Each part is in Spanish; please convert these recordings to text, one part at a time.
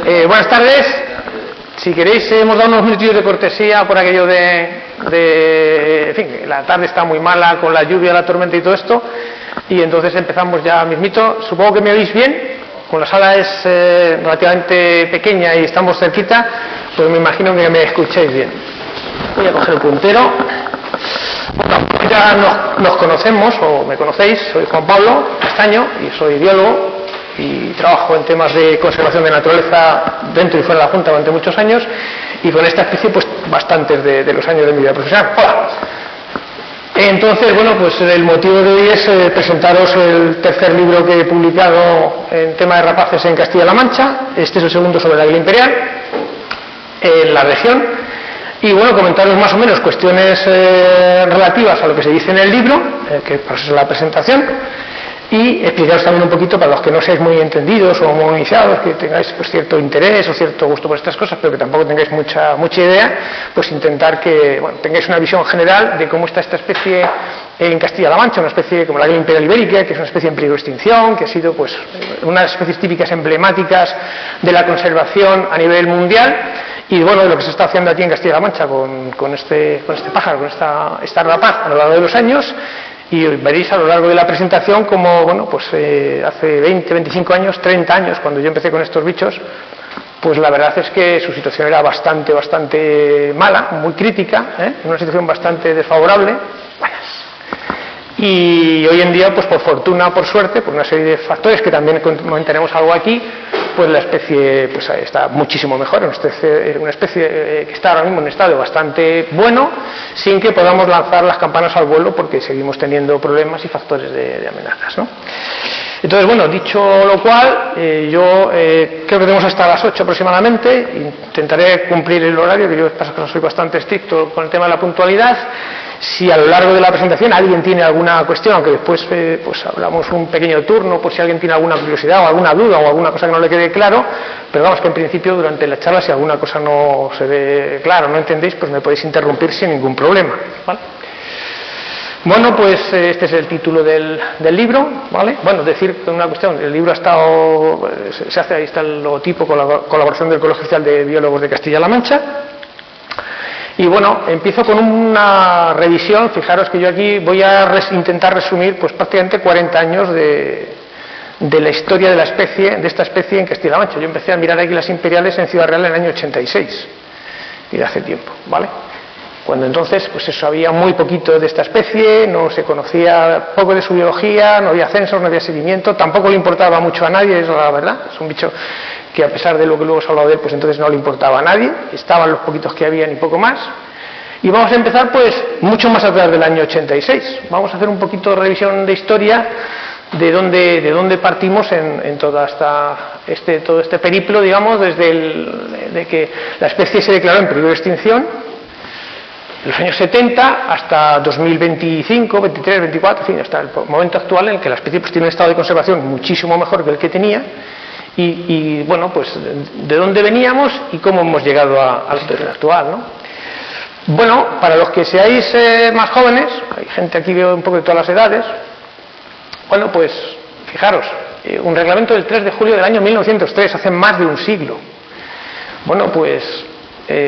Buenas tardes. Si queréis, hemos dado unos minutillos de cortesía por aquello en fin, la tarde está muy mala con la lluvia, la tormenta y todo esto, y entonces empezamos ya mismito. Supongo que me oís bien, como la sala es relativamente pequeña y estamos cerquita, pues me imagino que me escucháis bien. Voy a coger el puntero. Bueno, ya nos conocemos, o me conocéis, soy Juan Pablo Castaño y soy biólogo y trabajo en temas de conservación de naturaleza dentro y fuera de la Junta durante muchos años, y con esta especie pues bastantes de los años de mi vida profesional. Hola. Entonces, bueno, pues el motivo de hoy es presentaros el tercer libro que he publicado en tema de rapaces en Castilla-La Mancha. Este es el segundo sobre el águila imperial en la región. Y bueno, comentaros más o menos cuestiones relativas a lo que se dice en el libro, que es la presentación, y explicaros también un poquito, para los que no seáis muy entendidos o muy iniciados, que tengáis pues cierto interés o cierto gusto por estas cosas, pero que tampoco tengáis mucha idea, pues intentar que tengáis una visión general de cómo está esta especie en Castilla-La Mancha, una especie como la águila imperial ibérica, que es una especie en peligro de extinción, que ha sido pues una de las especies típicas emblemáticas de la conservación a nivel mundial. Y bueno, de lo que se está haciendo aquí en Castilla-La Mancha con este pájaro, con esta rapaz a lo largo de los años, y veréis a lo largo de la presentación como, bueno, pues hace 20, 25 años, 30 años, cuando yo empecé con estos bichos, pues la verdad es que su situación era bastante mala, muy crítica, una situación bastante desfavorable. Y hoy en día, pues por fortuna, por suerte, por una serie de factores que también comentaremos algo aquí, pues la especie pues está muchísimo mejor, una especie que está ahora mismo en un estado bastante bueno, sin que podamos lanzar las campanas al vuelo, porque seguimos teniendo problemas y factores de amenazas, ¿no? Entonces, bueno, dicho lo cual, yo creo que tenemos hasta las 8 aproximadamente. Intentaré cumplir el horario, que yo soy bastante estricto con el tema de la puntualidad. Si a lo largo de la presentación alguien tiene alguna cuestión, aunque después pues hablamos un pequeño turno por si alguien tiene alguna curiosidad o alguna duda o alguna cosa que no le quede claro, pero vamos, que en principio durante la charla, si alguna cosa no se ve claro, no entendéis, pues me podéis interrumpir sin ningún problema, ¿vale? Bueno, pues este es el título del libro, ¿vale? Bueno, decir que una cuestión, el libro ha estado, se hace, ahí está el logotipo con la colaboración del Colegio Oficial de Biólogos de Castilla-La Mancha. Y bueno, empiezo con una revisión. Fijaros que yo aquí voy a intentar resumir pues prácticamente 40 años de la historia de esta especie en Castilla-La Mancha. Yo empecé a mirar águilas imperiales en Ciudad Real en el año 86, y de hace tiempo, ¿vale? Cuando entonces, pues eso, había muy poquito de esta especie, no se conocía poco de su biología, no había censos, no había seguimiento, tampoco le importaba mucho a nadie, es la verdad. Es un bicho que, a pesar de lo que luego se ha hablado de él, pues entonces no le importaba a nadie, estaban los poquitos que habían y poco más. Y vamos a empezar pues mucho más atrás del año 86. Vamos a hacer un poquito de revisión de historia de dónde partimos en todo este periplo, digamos, de que la especie se declaró en peligro de extinción, en los años 70 hasta 2025, 23, 24, en fin, hasta el momento actual en el que la especie pues tiene un estado de conservación muchísimo mejor que el que tenía. Y bueno, pues de dónde veníamos y cómo hemos llegado a la situación actual, ¿no? Bueno, para los que seáis más jóvenes, hay gente aquí, veo un poco de todas las edades. Bueno, pues fijaros, un reglamento del 3 de julio del año 1903, hace más de un siglo. Bueno, pues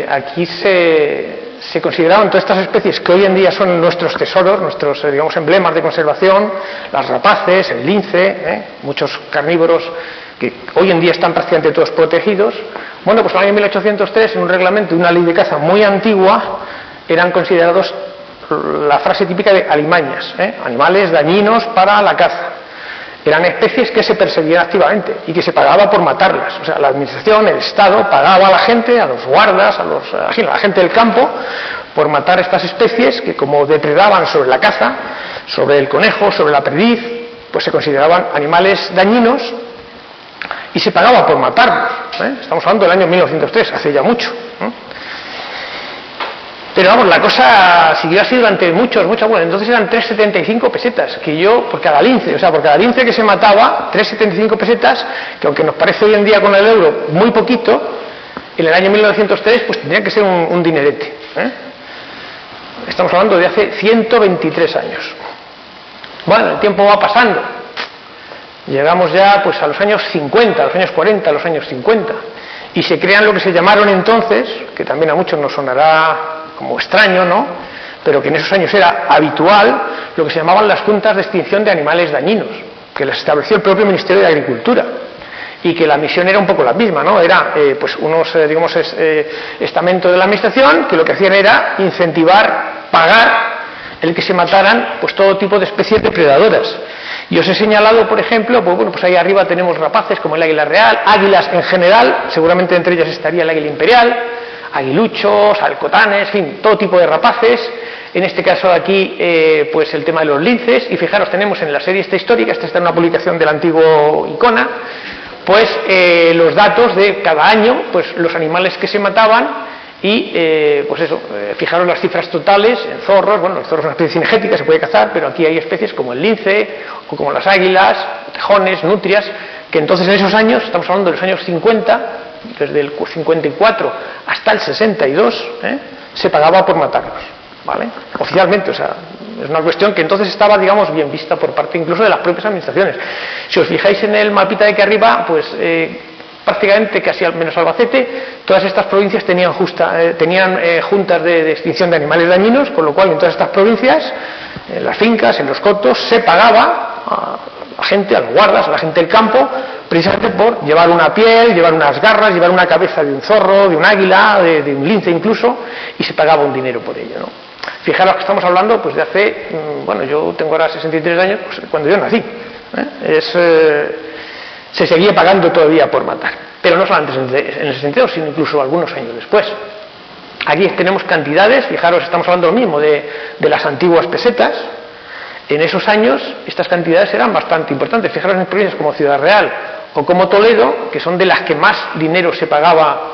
aquí se consideraban todas estas especies que hoy en día son nuestros tesoros, nuestros digamos emblemas de conservación, las rapaces, el lince, muchos carnívoros que hoy en día están prácticamente todos protegidos. Bueno, pues en el año 1803, en un reglamento de una ley de caza muy antigua, eran considerados la frase típica de alimañas, animales dañinos para la caza. Eran especies que se perseguían activamente y que se pagaba por matarlas. O sea, la administración, el Estado, pagaba a la gente, a los guardas, a la gente del campo, por matar estas especies que, como depredaban sobre la caza, sobre el conejo, sobre la perdiz, pues se consideraban animales dañinos y se pagaba por matarlos. Estamos hablando del año 1903, hace ya mucho. Pero vamos, la cosa siguió así durante muchos, bueno, entonces eran 3,75 pesetas, que yo, por cada lince, o sea, por cada lince que se mataba, 3,75 pesetas, que aunque nos parece hoy en día con el euro muy poquito, en el año 1903 pues tendría que ser un dinerete. Estamos hablando de hace 123 años. Bueno, el tiempo va pasando. Llegamos ya pues a los años 50, a los años 40, a los años 50. y se crean lo que se llamaron entonces, que también a muchos nos sonará como extraño, ¿no?, pero que en esos años era habitual, lo que se llamaban las juntas de extinción de animales dañinos, que las estableció el propio Ministerio de Agricultura, y que la misión era un poco la misma, ¿no? Era pues unos, digamos, estamentos de la administración que lo que hacían era incentivar, pagar el que se mataran pues todo tipo de especies depredadoras. Y os he señalado, por ejemplo, pues ahí arriba tenemos rapaces como el águila real, águilas en general, seguramente entre ellas estaría el águila imperial, aguiluchos, alcotanes, en fin, todo tipo de rapaces. En este caso aquí, pues el tema de los linces, y fijaros, tenemos en la serie esta histórica, esta está en una publicación del antiguo Icona, pues los datos de cada año, pues los animales que se mataban y, pues eso, fijaros las cifras totales en zorros. Bueno, los zorros son una especie cinegética, se puede cazar, pero aquí hay especies como el lince, o como las águilas, tejones, nutrias, que entonces en esos años, estamos hablando de los años 50, desde el 54 hasta el 62, se pagaba por matarlos, ¿vale? Oficialmente, o sea, es una cuestión que entonces estaba, digamos, bien vista por parte incluso de las propias administraciones. Si os fijáis en el mapita de aquí arriba, pues prácticamente casi al menos Albacete, todas estas provincias tenían juntas de extinción de animales dañinos, con lo cual en todas estas provincias, en las fincas, en los cotos, se pagaba a la gente, a los guardas, a la gente del campo, precisamente por llevar una piel, llevar unas garras, llevar una cabeza de un zorro, de un águila, de un lince incluso, y se pagaba un dinero por ello, ¿no? Fijaros que estamos hablando pues de hace, bueno, yo tengo ahora 63 años, pues cuando yo nací, se seguía pagando todavía por matar, pero no solamente en el 62, sino incluso algunos años después. Aquí tenemos cantidades, fijaros, estamos hablando lo mismo de las antiguas pesetas. En esos años estas cantidades eran bastante importantes. Fijaros en provincias como Ciudad Real o como Toledo, que son de las que más dinero se pagaba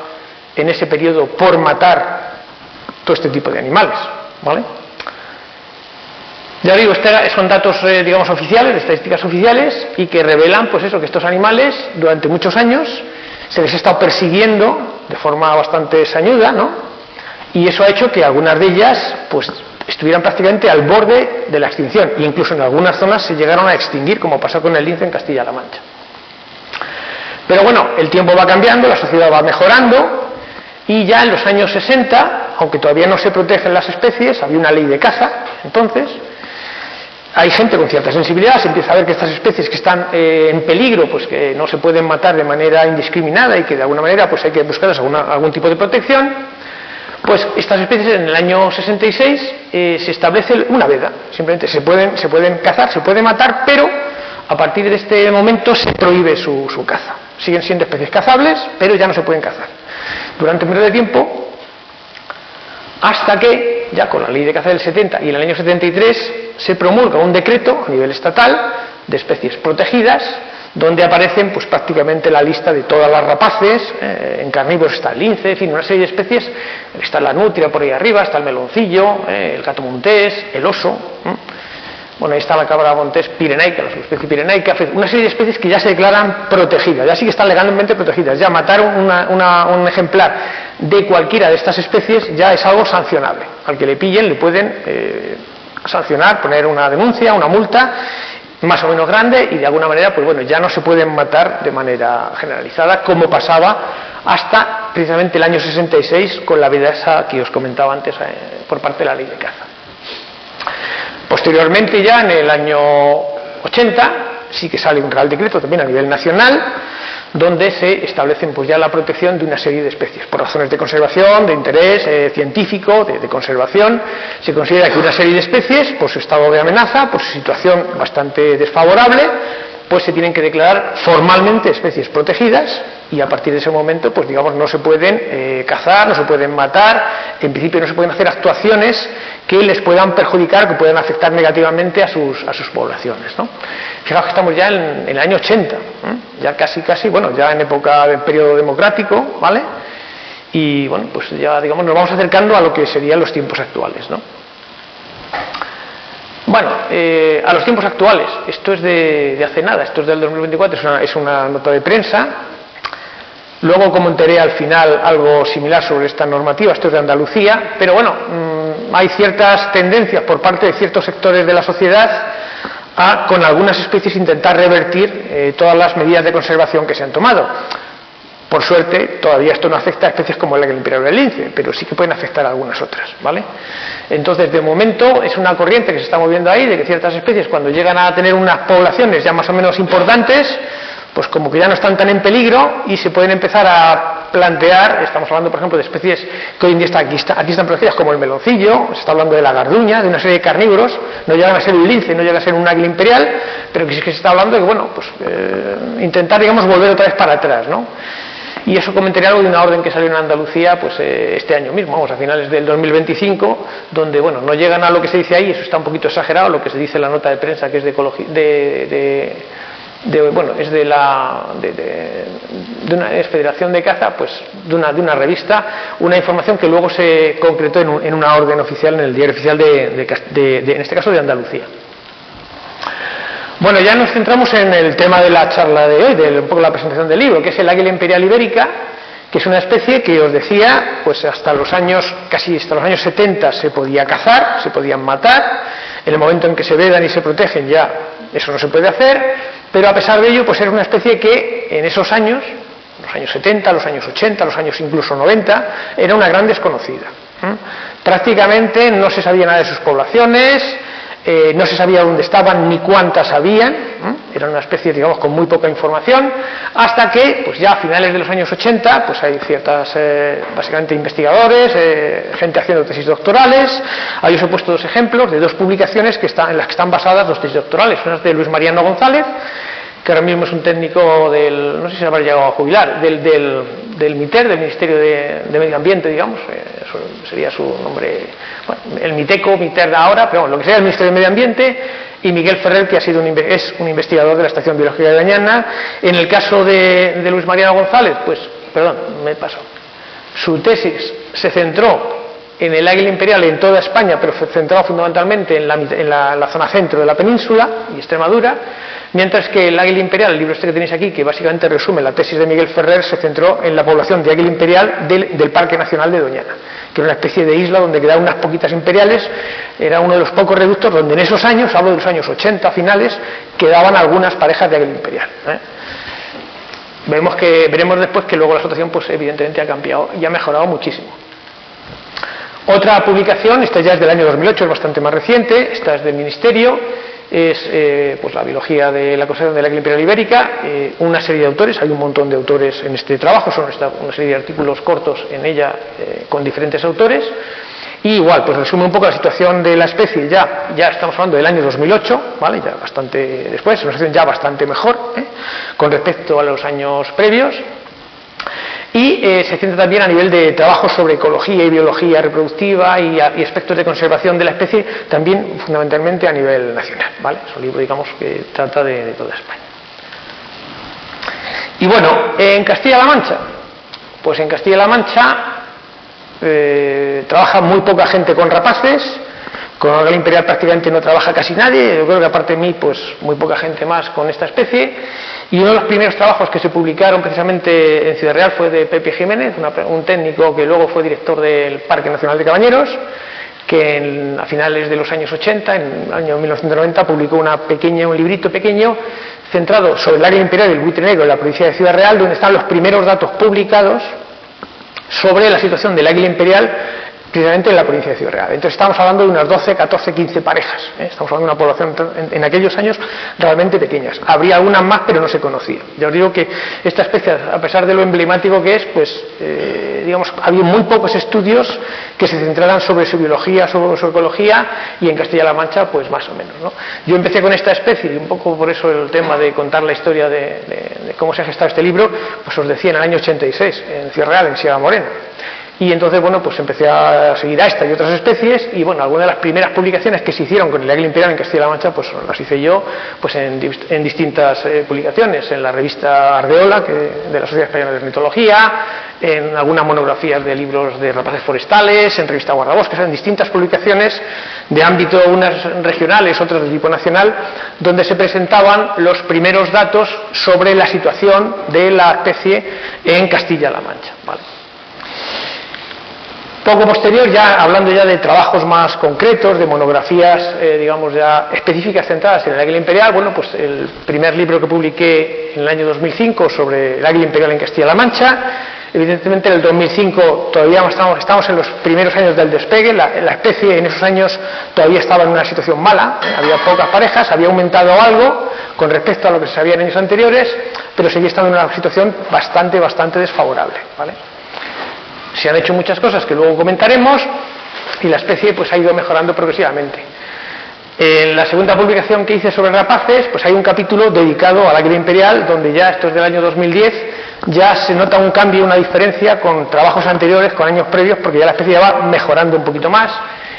en ese periodo por matar todo este tipo de animales, ¿vale? Ya digo, son datos, digamos, oficiales, de estadísticas oficiales, y que revelan, pues eso, que estos animales durante muchos años se les ha estado persiguiendo de forma bastante sañuda, ¿no? Y eso ha hecho que algunas de ellas, pues, estuvieran prácticamente al borde de la extinción, e incluso en algunas zonas se llegaron a extinguir, como pasó con el lince en Castilla-La Mancha. Pero bueno, el tiempo va cambiando, la sociedad va mejorando, y ya en los años 60, aunque todavía no se protegen las especies, había una ley de caza, entonces, hay gente con cierta sensibilidad, se empieza a ver que estas especies que están en peligro, pues que no se pueden matar de manera indiscriminada y que de alguna manera pues hay que buscarles algún tipo de protección. Pues estas especies en el año 66 se establece una veda, simplemente se pueden cazar, se puede matar, pero a partir de este momento se prohíbe su caza. Siguen siendo especies cazables, pero ya no se pueden cazar durante un periodo de tiempo, hasta que, ya con la ley de caza del 70 y en el año 73, se promulga un decreto a nivel estatal de especies protegidas, donde aparecen pues prácticamente la lista de todas las rapaces. En carnívoros está el lince, en fin, una serie de especies. Está la nutria por ahí arriba, está el meloncillo, el gato montés, el oso. Bueno, ahí está la cabra montés pirenaica, la subespecie pirenaica, una serie de especies que ya se declaran protegidas, ya sí que están legalmente protegidas. Ya matar un ejemplar de cualquiera de estas especies ya es algo sancionable. Al que le pillen le pueden sancionar, poner una denuncia, una multa más o menos grande, y de alguna manera, pues bueno, ya no se pueden matar de manera generalizada, como pasaba hasta precisamente el año 66 con la veda esa que os comentaba antes por parte de la ley de caza. Posteriormente, ya en el año 80, sí que sale un real decreto también a nivel nacional, donde se establecen pues ya la protección de una serie de especies, por razones de conservación, de interés científico, de conservación. Se considera que una serie de especies, por su estado de amenaza, por su situación bastante desfavorable, pues se tienen que declarar formalmente especies protegidas, y a partir de ese momento, pues digamos, no se pueden cazar, no se pueden matar, en principio no se pueden hacer actuaciones que les puedan perjudicar, que puedan afectar negativamente a sus poblaciones, ¿no? Fijaos que estamos ya en el año 80, ya casi, bueno, ya en época del periodo democrático, ¿vale? Y bueno, pues ya, digamos, nos vamos acercando a lo que serían los tiempos actuales, ¿no? Bueno, a los tiempos actuales, esto es de hace nada, esto es del 2024, es una nota de prensa. Luego comentaré al final algo similar sobre esta normativa, esto es de Andalucía, pero bueno, hay ciertas tendencias por parte de ciertos sectores de la sociedad a, con algunas especies, intentar revertir todas las medidas de conservación que se han tomado. por suerte, todavía esto no afecta a especies como el águila imperial o el lince, pero sí que pueden afectar a algunas otras, ¿vale? Entonces, de momento, es una corriente que se está moviendo ahí, de que ciertas especies, cuando llegan a tener unas poblaciones ya más o menos importantes, pues como que ya no están tan en peligro y se pueden empezar a plantear, estamos hablando por ejemplo de especies que hoy en día aquí están protegidas como el meloncillo, se está hablando de la garduña, de una serie de carnívoros, no llegan a ser un lince, no llegan a ser un águila imperial, pero que sí que se está hablando de que, bueno, pues intentar, digamos, volver otra vez para atrás, ¿no? Y eso comentaría algo de una orden que salió en Andalucía pues este año mismo, vamos, a finales del 2025, donde, bueno, no llegan a lo que se dice ahí, eso está un poquito exagerado, lo que se dice en la nota de prensa, que es de ecología, bueno, es de una federación de caza, pues de una revista, una información que luego se concretó en una orden oficial en el diario oficial en este caso de Andalucía. Bueno, ya nos centramos en el tema de la charla de hoy, de un poco la presentación del libro, que es el águila imperial ibérica, que es una especie que os decía, pues casi hasta los años 70 se podía cazar, se podían matar, en el momento en que se vedan y se protegen ya eso no se puede hacer, pero a pesar de ello, pues era una especie que en esos años, los años 70, los años 80, los años incluso 90, era una gran desconocida. Prácticamente no se sabía nada de sus poblaciones, no se sabía dónde estaban ni cuántas habían, era una especie, digamos, con muy poca información, hasta que, pues ya a finales de los años 80, pues hay ciertas, básicamente investigadores, gente haciendo tesis doctorales. Ahí os he puesto dos ejemplos de dos publicaciones en las que están basadas los tesis doctorales. Una es de Luis Mariano González, que ahora mismo es un técnico no sé si se habrá llegado a jubilar, del MITER, del Ministerio de Medio Ambiente, digamos, eso sería su nombre, bueno, el MITER de ahora, pero bueno, lo que sea el Ministerio de Medio Ambiente, y Miguel Ferrer, que es un investigador de la Estación Biológica de Doñana. En el caso de Luis Mariano González, pues, perdón, me paso, su tesis se centró en el águila imperial en toda España, pero centrado fundamentalmente en la zona centro de la península y Extremadura, mientras que el águila imperial, el libro este que tenéis aquí, que básicamente resume la tesis de Miguel Ferrer, se centró en la población de águila imperial del Parque Nacional de Doñana, que era una especie de isla donde quedaban unas poquitas imperiales, era uno de los pocos reductos donde en esos años, hablo de los años 80 finales, quedaban algunas parejas de águila imperial. Veremos después que luego la situación, pues evidentemente ha cambiado y ha mejorado muchísimo. Otra publicación, esta ya es del año 2008, es bastante más reciente, esta es del Ministerio, es pues la biología de la conservación del águila imperial ibérica, una serie de autores, hay un montón de autores en este trabajo, son una serie de artículos cortos en ella con diferentes autores, y igual, pues resume un poco la situación de la especie, ya estamos hablando del año 2008, ¿vale? Ya bastante después, una situación ya bastante mejor, con respecto a los años previos. Y se centra también a nivel de trabajo sobre ecología y biología reproductiva y aspectos de conservación de la especie, también fundamentalmente a nivel nacional, ¿vale? Es un libro, digamos, que trata de toda España. Y bueno, en Castilla-La Mancha, pues en Castilla-La Mancha trabaja muy poca gente con rapaces, con águila imperial prácticamente no trabaja casi nadie, yo creo que aparte de mí, pues muy poca gente más con esta especie. Y uno de los primeros trabajos que se publicaron precisamente en Ciudad Real fue de Pepe Jiménez, un técnico que luego fue director del Parque Nacional de Cabañeros, que a finales de los años 80, en el año 1990, publicó un librito pequeño centrado sobre el águila imperial del buitre negro en la provincia de Ciudad Real, donde están los primeros datos publicados sobre la situación del águila imperial precisamente en la provincia de Ciudad Real. Entonces estamos hablando de unas 12, 14, 15 parejas, estamos hablando de una población en aquellos años realmente pequeñas. Habría algunas más, pero no se conocía. Ya os digo que esta especie, a pesar de lo emblemático que es, pues digamos, había muy pocos estudios que se centraran sobre su biología, sobre su ecología, y en Castilla-La Mancha, pues más o menos, ¿no? Yo empecé con esta especie, y un poco por eso el tema de contar la historia de cómo se ha gestado este libro, pues os decía en el año 86, en Ciudad Real, en Sierra Morena. Y entonces, bueno, pues empecé a seguir a esta y otras especies, y bueno, algunas de las primeras publicaciones que se hicieron con el águila imperial en Castilla-La Mancha, pues las hice yo pues en distintas publicaciones, en la revista Ardeola, de la Sociedad Española de Ornitología, en algunas monografías de libros de rapaces forestales, en revista Guardabosques, en distintas publicaciones de ámbito, unas regionales, otras de tipo nacional, donde se presentaban los primeros datos sobre la situación de la especie en Castilla-La Mancha, ¿vale? Poco posterior, ya hablando ya de trabajos más concretos, de monografías, digamos ya específicas centradas en el águila imperial, bueno, pues el primer libro que publiqué en el año 2005 sobre el águila imperial en Castilla-La Mancha. Evidentemente en el 2005 todavía estamos en los primeros años del despegue, la especie en esos años todavía estaba en una situación mala, había pocas parejas, había aumentado algo con respecto a lo que se sabía en años anteriores, pero seguía estando en una situación bastante desfavorable, ¿vale? Se han hecho muchas cosas que luego comentaremos y la especie pues ha ido mejorando progresivamente. En la segunda publicación que hice sobre rapaces, pues hay un capítulo dedicado al águila imperial, donde ya, esto es del año 2010, ya se nota un cambio, una diferencia con trabajos anteriores, con años previos, porque ya la especie ya va mejorando un poquito más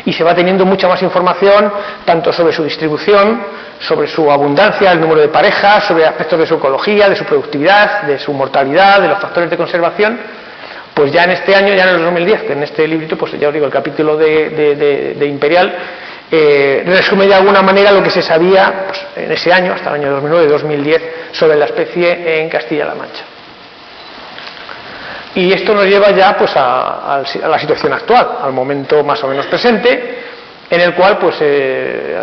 y se va teniendo mucha más información, tanto sobre su distribución, sobre su abundancia, el número de parejas, sobre aspectos de su ecología, de su productividad, de su mortalidad, de los factores de conservación. Pues ya en este año, ya en el 2010, que en este librito, pues ya os digo, el capítulo de Imperial resume de alguna manera lo que se sabía pues, en ese año, hasta el año 2009-2010, sobre la especie en Castilla-La Mancha. Y esto nos lleva ya pues a la situación actual, al momento más o menos presente, en el cual pues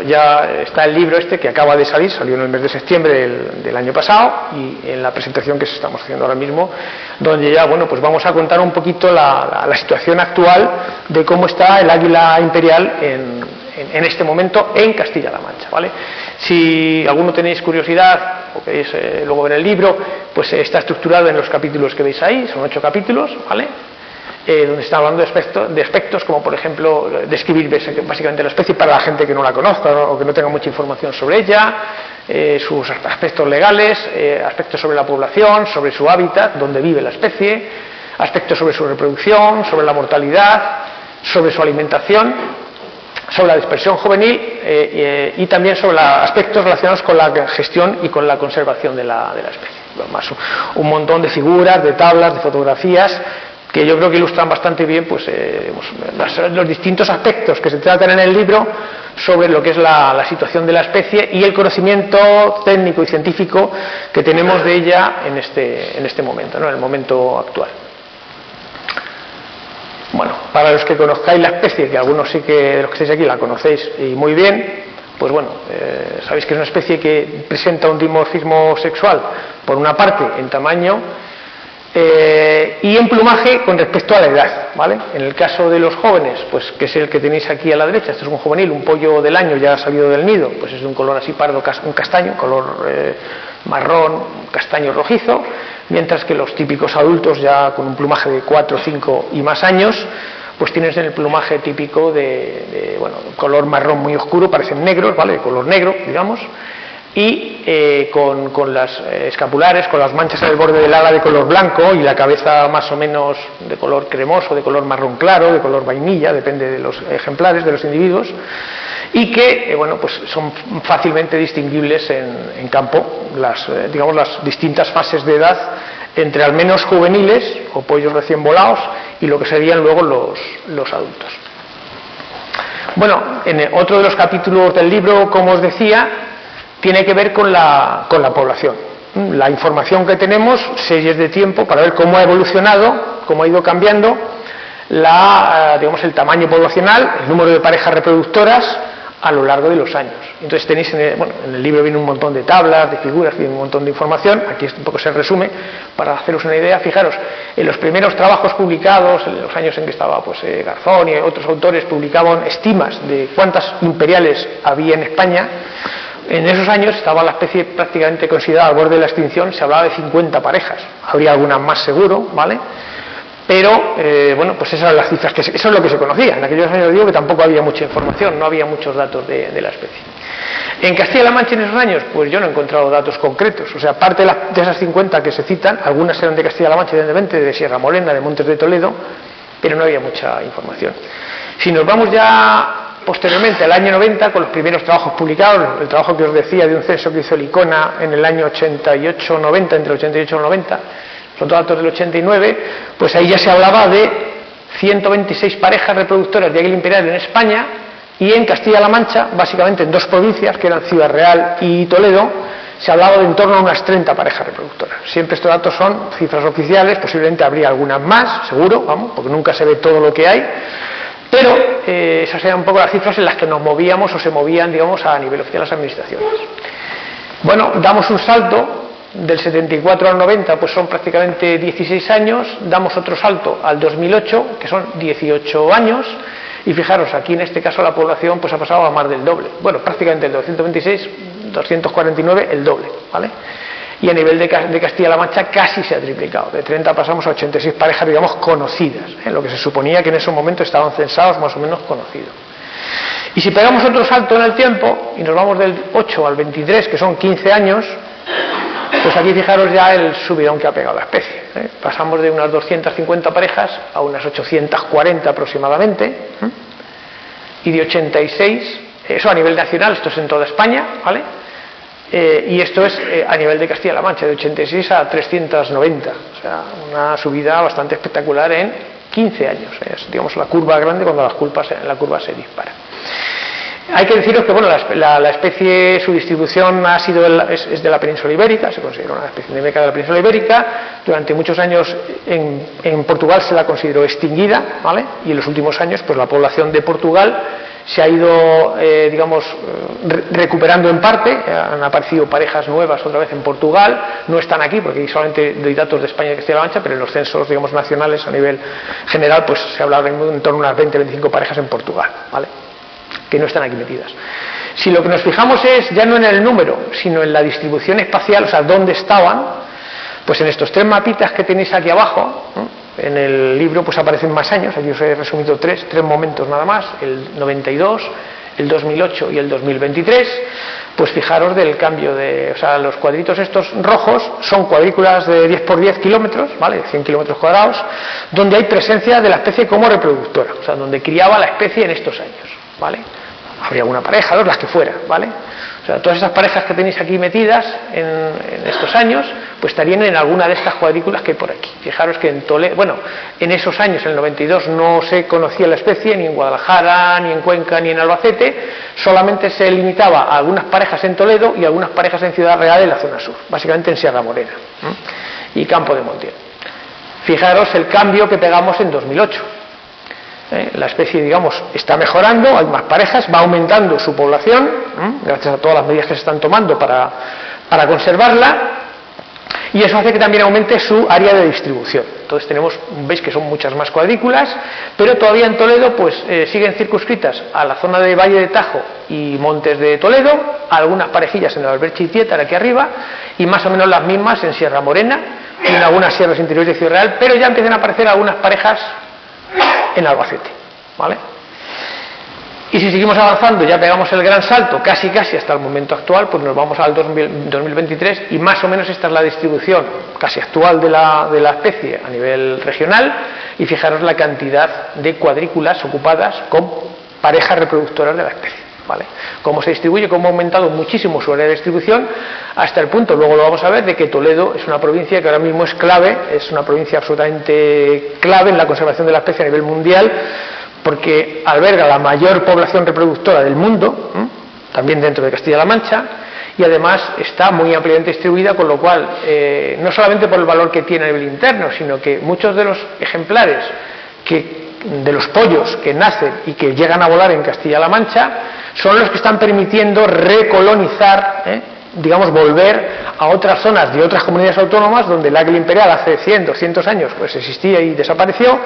ya está el libro este que acaba de salir, salió en el mes de septiembre del año pasado, y en la presentación que estamos haciendo ahora mismo, donde ya bueno pues vamos a contar un poquito la situación actual de cómo está el águila imperial en este momento en Castilla-La Mancha, ¿vale? Si alguno tenéis curiosidad o queréis luego ver el libro, pues está estructurado en los capítulos que veis ahí, son 8 capítulos, ¿vale? Donde está hablando de aspectos como, por ejemplo, describir básicamente la especie para la gente que no la conozca o que no tenga mucha información sobre ella, sus aspectos legales, aspectos sobre la población, sobre su hábitat, donde vive la especie, aspectos sobre su reproducción, sobre la mortalidad, sobre su alimentación, sobre la dispersión juvenil y también sobre aspectos relacionados con la gestión y con la conservación de la especie. Además, un montón de figuras, de tablas, de fotografías, que yo creo que ilustran bastante bien pues, los distintos aspectos que se tratan en el libro sobre lo que es la situación de la especie y el conocimiento técnico y científico que tenemos de ella en este momento, ¿no? En el momento actual. Bueno, para los que conozcáis la especie, que algunos sí que de los que estáis aquí la conocéis y muy bien, pues bueno, sabéis que es una especie que presenta un dimorfismo sexual, por una parte en tamaño, y en plumaje con respecto a la edad, ¿vale? En el caso de los jóvenes, pues que es el que tenéis aquí a la derecha, este es un juvenil, un pollo del año ya salido del nido, pues es de un color así pardo, un castaño, color marrón, castaño rojizo, mientras que los típicos adultos ya con un plumaje de 4, 5 y más años, pues tienes el plumaje típico de color marrón muy oscuro, parecen negros, ¿vale? De color negro, digamos, y con las escapulares, con las manchas en el borde del ala de color blanco y la cabeza más o menos de color cremoso, de color marrón claro, de color vainilla, depende de los ejemplares, de los individuos, y que bueno, pues son fácilmente distinguibles en campo, digamos las distintas fases de edad entre al menos juveniles o pollos recién volados y lo que serían luego los adultos. Bueno, en otro de los capítulos del libro, como os decía, tiene que ver con la población. La información que tenemos, series de tiempo, para ver cómo ha evolucionado, cómo ha ido cambiando, digamos, el tamaño poblacional, el número de parejas reproductoras a lo largo de los años. Entonces tenéis, en el libro viene un montón de tablas, de figuras, viene un montón de información, aquí un poco se resume, para haceros una idea. Fijaros, en los primeros trabajos publicados, en los años en que estaba pues, Garzón y otros autores publicaban estimas de cuántas imperiales había en España. En esos años estaba la especie prácticamente considerada al borde de la extinción, se hablaba de 50 parejas, habría algunas más seguro, ¿vale? Pero, bueno, pues esas eran las cifras, eso es lo que se conocía. En aquellos años digo que tampoco había mucha información, no había muchos datos de la especie. En Castilla-La Mancha en esos años, pues yo no he encontrado datos concretos, o sea, aparte de esas 50 que se citan, algunas eran de Castilla-La Mancha, evidentemente, de Sierra Morena, de Montes de Toledo, pero no había mucha información. Si nos vamos ya posteriormente al año 90, con los primeros trabajos publicados, el trabajo que os decía de un censo que hizo el ICONA en el año 88-90, entre el 88 y el 90, son todos datos del 89, pues ahí ya se hablaba de 126 parejas reproductoras de águila imperial en España, y en Castilla-La Mancha, básicamente en 2 provincias, que eran Ciudad Real y Toledo, se hablaba de en torno a unas 30 parejas reproductoras. Siempre estos datos son cifras oficiales, posiblemente habría algunas más, seguro, vamos, porque nunca se ve todo lo que hay, pero esas eran un poco las cifras en las que nos movíamos o se movían, digamos, a nivel oficial las administraciones. Bueno, damos un salto. Del 74 al 90 pues son prácticamente 16 años, damos otro salto al 2008 que son 18 años y fijaros, aquí en este caso la población pues ha pasado a más del doble, bueno, prácticamente el 226, 249 el doble, ¿vale? Y a nivel de Castilla-La Mancha casi se ha triplicado, de 30 pasamos a 86 parejas, digamos, conocidas, lo que se suponía que en esos momentos estaban censados más o menos conocidos. Y si pegamos otro salto en el tiempo y nos vamos del 8 al 23, que son 15 años, pues aquí fijaros ya el subidón que ha pegado la especie. Pasamos de unas 250 parejas a unas 840 aproximadamente, y de 86, eso a nivel nacional, esto es en toda España, ¿vale? Y esto es a nivel de Castilla-La Mancha, de 86 a 390, o sea, una subida bastante espectacular en 15 años. Es, digamos, la curva grande cuando la curva se dispara. Hay que deciros que bueno, la especie, su distribución es de la península ibérica, se considera una especie endémica de la península ibérica. Durante muchos años en Portugal se la consideró extinguida, ¿vale? Y en los últimos años pues la población de Portugal se ha ido, digamos, recuperando en parte. Han aparecido parejas nuevas otra vez en Portugal, no están aquí porque solamente doy datos de España y de Castilla-La Mancha, pero en los censos, digamos, nacionales a nivel general pues se habla en torno a unas 20-25 parejas en Portugal, ¿vale? Que no están aquí metidas. Si lo que nos fijamos es ya no en el número, sino en la distribución espacial, o sea, dónde estaban, pues en estos tres mapitas que tenéis aquí abajo, ¿no? En el libro pues aparecen más años, aquí os he resumido tres momentos nada más, el 92, el 2008 y el 2023, pues fijaros del cambio de, o sea, los cuadritos estos rojos son cuadrículas de 10 por 10 kilómetros, ¿vale? 100 kilómetros cuadrados, donde hay presencia de la especie como reproductora, o sea, donde criaba la especie en estos años, ¿vale? Habría una pareja, dos, las que fuera, ¿vale? O sea, todas esas parejas que tenéis aquí metidas en estos años, pues estarían en alguna de estas cuadrículas que hay por aquí. Fijaros que en Toledo, bueno, en esos años, en el 92, no se conocía la especie, ni en Guadalajara, ni en Cuenca, ni en Albacete, solamente se limitaba a algunas parejas en Toledo y algunas parejas en Ciudad Real en la zona sur, básicamente en Sierra Morena, y Campo de Montiel. Fijaros el cambio que pegamos en 2008. La especie, digamos, está mejorando, hay más parejas, va aumentando su población, gracias a todas las medidas que se están tomando para conservarla, y eso hace que también aumente su área de distribución. Entonces veis que son muchas más cuadrículas, pero todavía en Toledo pues siguen circunscritas a la zona de Valle de Tajo y Montes de Toledo, algunas parejillas en el Alberche y Tietar aquí arriba, y más o menos las mismas en Sierra Morena y en algunas sierras interiores de Ciudad Real, pero ya empiezan a aparecer algunas parejas en Albacete, ¿vale? Y si seguimos avanzando, ya pegamos el gran salto, casi hasta el momento actual, pues nos vamos al 2023 y más o menos esta es la distribución casi actual de la especie a nivel regional, y fijaros la cantidad de cuadrículas ocupadas con parejas reproductoras de la especie, ¿vale? Cómo se distribuye, cómo ha aumentado muchísimo su área de distribución, hasta el punto, luego lo vamos a ver, de que Toledo es una provincia que ahora mismo es clave, es una provincia absolutamente clave en la conservación de la especie a nivel mundial, porque alberga la mayor población reproductora del mundo, también dentro de Castilla-La Mancha, y además está muy ampliamente distribuida, con lo cual, no solamente por el valor que tiene a nivel interno, sino que muchos de los ejemplares de los pollos que nacen y que llegan a volar en Castilla-La Mancha son los que están permitiendo recolonizar, digamos, volver a otras zonas de otras comunidades autónomas donde el águila imperial hace 100, 200 años pues existía y desapareció,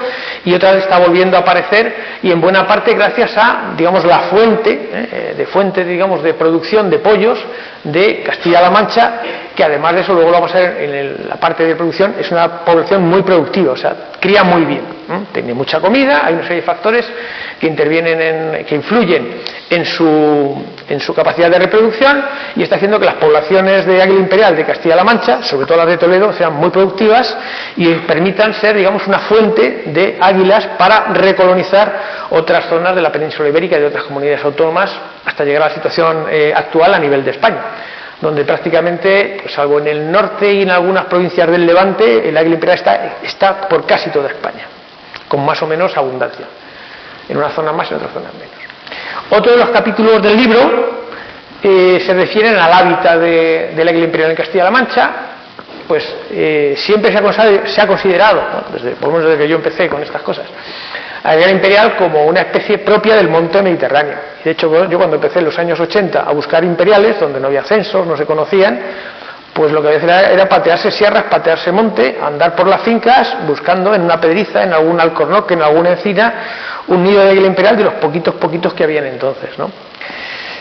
y otra vez está volviendo a aparecer, y en buena parte gracias a, digamos, la fuente, digamos, de producción de pollos de Castilla-La Mancha, que además de eso, luego lo vamos a ver en la parte de producción, es una población muy productiva, o sea, cría muy bien, tiene mucha comida, hay una serie de factores que intervienen, que influyen en su capacidad de reproducción, y está haciendo que las poblaciones de águila imperial de Castilla-La Mancha, sobre todo las de Toledo, sean muy productivas y permitan ser, digamos, una fuente de águilas para recolonizar otras zonas de la península ibérica y de otras comunidades autónomas, hasta llegar a la situación actual a nivel de España, donde prácticamente, pues, salvo en el norte y en algunas provincias del Levante, el águila imperial está por casi toda España, con más o menos abundancia, en una zona más y en otras zonas menos. Otro de los capítulos del libro se refieren al hábitat del águila imperial en Castilla-La Mancha. Pues siempre se ha considerado, ¿no? por lo menos desde que yo empecé con estas cosas, a la águila imperial como una especie propia del monte mediterráneo. De hecho, yo cuando empecé en los años 80 a buscar imperiales, donde no había censos, no se conocían, pues lo que hacía era patearse sierras, patearse monte, andar por las fincas buscando en una pedriza, en algún alcornoque, en alguna encina, un nido de águila imperial de los poquitos que habían entonces, ¿no?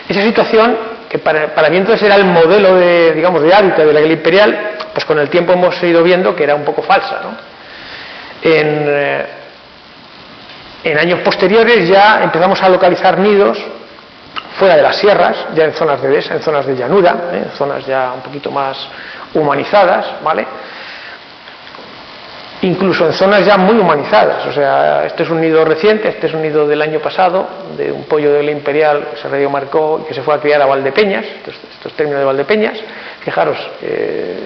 Esa situación, que para mí entonces era el modelo de, digamos, de hábitat de la águila imperial, pues con el tiempo hemos ido viendo que era un poco falsa, ¿no? En años posteriores ya empezamos a localizar nidos fuera de las sierras, ya en zonas de dehesa, en zonas de llanura, en zonas ya un poquito más humanizadas, ¿vale? Incluso en zonas ya muy humanizadas. O sea, este es un nido reciente, este es un nido del año pasado, de un pollo de águila imperial que se radiomarcó y que se fue a criar a Valdepeñas. Esto es término de Valdepeñas. Fijaros,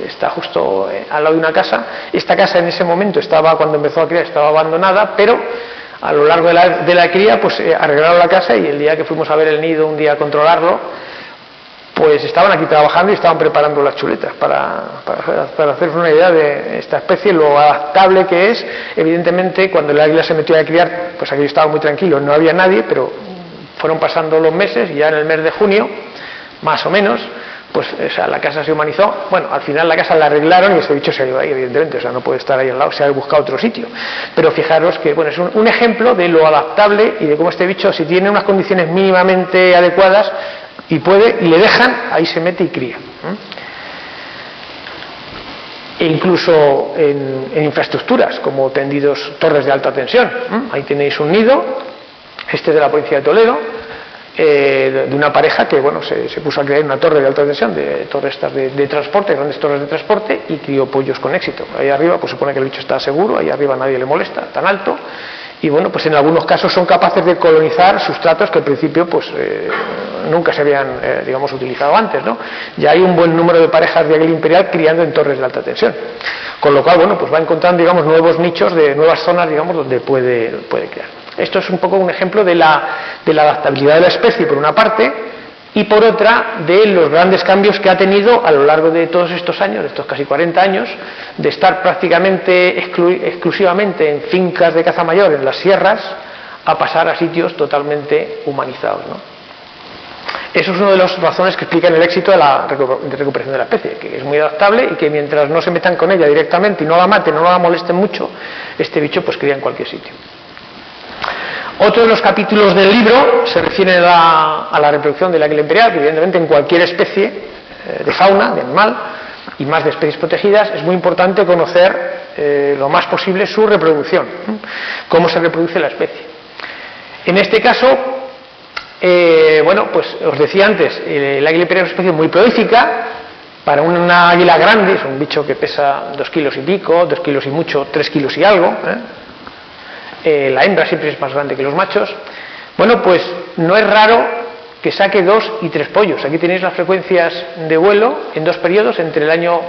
está justo al lado de una casa. Esta casa en ese momento cuando empezó a criar, estaba abandonada, pero a lo largo de la cría, pues arreglaron la casa, y el día que fuimos a ver el nido, un día a controlarlo, pues estaban aquí trabajando y estaban preparando las chuletas para haceros una idea de esta especie, lo adaptable que es. Evidentemente, cuando el águila se metió a criar, pues aquello estaba muy tranquilo, no había nadie, pero fueron pasando los meses y ya en el mes de junio, más o menos, pues la casa se humanizó. Bueno, al final la casa la arreglaron y ese bicho se ha ido ahí, evidentemente, o sea, no puede estar ahí al lado, se ha buscado otro sitio. Pero fijaros que, bueno, es un ejemplo de lo adaptable y de cómo este bicho, si tiene unas condiciones mínimamente adecuadas y le dejan, ahí se mete y cría. E incluso en infraestructuras como tendidos, torres de alta tensión. Ahí tenéis un nido, este de la provincia de Toledo, de una pareja que, bueno, se puso a crear una torre de alta tensión, de torres de transporte, grandes torres de transporte, y crió pollos con éxito. Ahí arriba, pues supone que el bicho está seguro, ahí arriba nadie le molesta, tan alto, y bueno, pues en algunos casos son capaces de colonizar sustratos que al principio pues nunca se habían, digamos, utilizado antes, ¿no? Ya hay un buen número de parejas de águila imperial criando en torres de alta tensión, con lo cual, bueno, pues va encontrando, digamos, nuevos nichos de nuevas zonas, digamos, donde puede criar. Esto es un poco un ejemplo de la adaptabilidad de la especie, por una parte, y por otra, de los grandes cambios que ha tenido a lo largo de todos estos años, de estos casi 40 años, de estar prácticamente exclusivamente en fincas de caza mayor, en las sierras, a pasar a sitios totalmente humanizados, ¿no? Eso es una de las razones que explican el éxito de la recuperación de la especie, que es muy adaptable y que mientras no se metan con ella directamente y no la maten, no la molesten mucho, este bicho pues cría en cualquier sitio. Otro de los capítulos del libro se refiere a la reproducción del águila imperial, que evidentemente en cualquier especie de fauna, de animal, y más de especies protegidas, es muy importante conocer lo más posible su reproducción, cómo se reproduce la especie. En este caso, bueno, pues os decía antes, el águila imperial es una especie muy prolífica. Para una águila grande, es un bicho que pesa 2 kilos y pico, 2 kilos y mucho, 3 kilos y algo, la hembra siempre es más grande que los machos. Bueno, pues no es raro que saque 2 y 3 pollos. Aquí tenéis las frecuencias de vuelo en 2 periodos, entre el año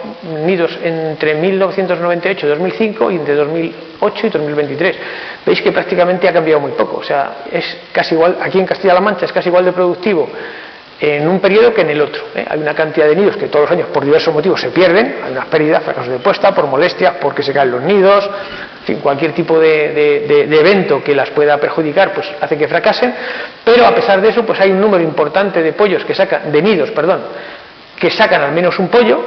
nidos entre 1998 y 2005 y entre 2008 y 2023. Veis que prácticamente ha cambiado muy poco. O sea, es casi igual, aquí en Castilla-La Mancha es casi igual de productivo en un periodo que en el otro. Hay una cantidad de nidos que todos los años por diversos motivos se pierden, hay unas pérdidas, fracasos de puesta, por molestias, porque se caen los nidos, en fin, cualquier tipo de evento que las pueda perjudicar pues hace que fracasen, pero a pesar de eso pues hay un número importante de pollos de nidos que sacan al menos un pollo,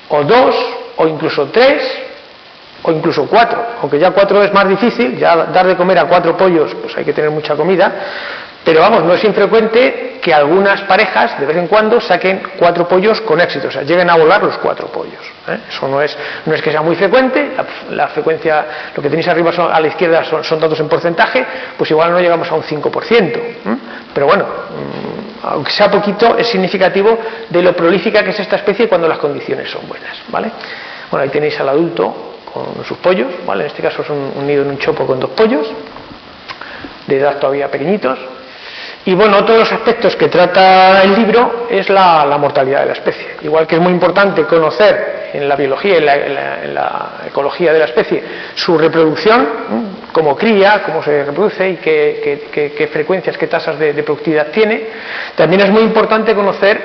o 2, o incluso 3, o incluso 4, aunque ya 4 es más difícil, ya dar de comer a 4 pollos pues hay que tener mucha comida. Pero vamos, no es infrecuente que algunas parejas de vez en cuando saquen 4 pollos con éxito, o sea, lleguen a volar los 4 pollos. Eso no es que sea muy frecuente, la frecuencia, lo que tenéis arriba a la izquierda son datos en porcentaje, pues igual no llegamos a un 5%. Pero bueno, aunque sea poquito, es significativo de lo prolífica que es esta especie cuando las condiciones son buenas, ¿vale? Bueno, ahí tenéis al adulto con sus pollos, ¿vale? En este caso es un nido en un chopo con 2 pollos, de edad todavía pequeñitos. Y bueno, otro de los aspectos que trata el libro es la mortalidad de la especie. Igual que es muy importante conocer en la biología y en la ecología de la especie su reproducción, cómo cría, cómo se reproduce y qué frecuencias, qué tasas de productividad tiene. También es muy importante conocer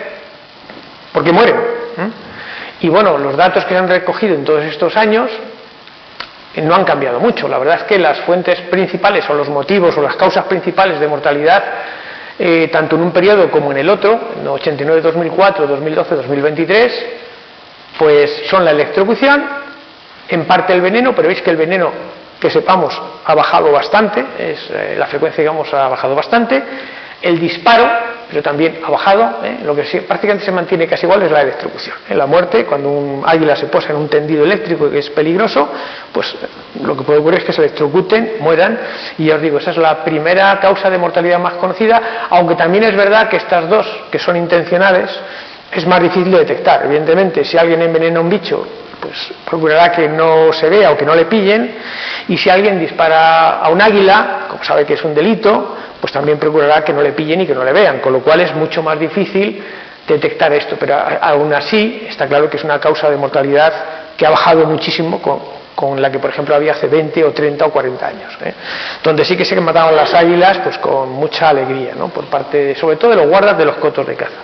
por qué mueren. Y bueno, los datos que se han recogido en todos estos años no han cambiado mucho. La verdad es que las fuentes principales o los motivos o las causas principales de mortalidad, tanto en un periodo como en el otro, en 89-2004, 2012-2023, pues son la electrocución, en parte el veneno, pero veis que el veneno, que sepamos, ha bajado bastante, la frecuencia, digamos, ha bajado bastante. El disparo, pero también ha bajado, lo que prácticamente se mantiene casi igual es la electrocución. La muerte, cuando un águila se posa en un tendido eléctrico que es peligroso, pues lo que puede ocurrir es que se electrocuten, mueran, y ya os digo, esa es la primera causa de mortalidad más conocida, aunque también es verdad que estas dos, que son intencionales, es más difícil de detectar. Evidentemente, si alguien envenena a un bicho, pues procurará que no se vea o que no le pillen, y si alguien dispara a un águila, como sabe que es un delito, pues también procurará que no le pillen y que no le vean, con lo cual es mucho más difícil detectar esto, pero aún así está claro que es una causa de mortalidad que ha bajado muchísimo con la que, por ejemplo, había hace 20 o 30 o 40 años, donde sí que se mataban las águilas pues con mucha alegría, ¿no?, por parte, sobre todo, de los guardas de los cotos de caza.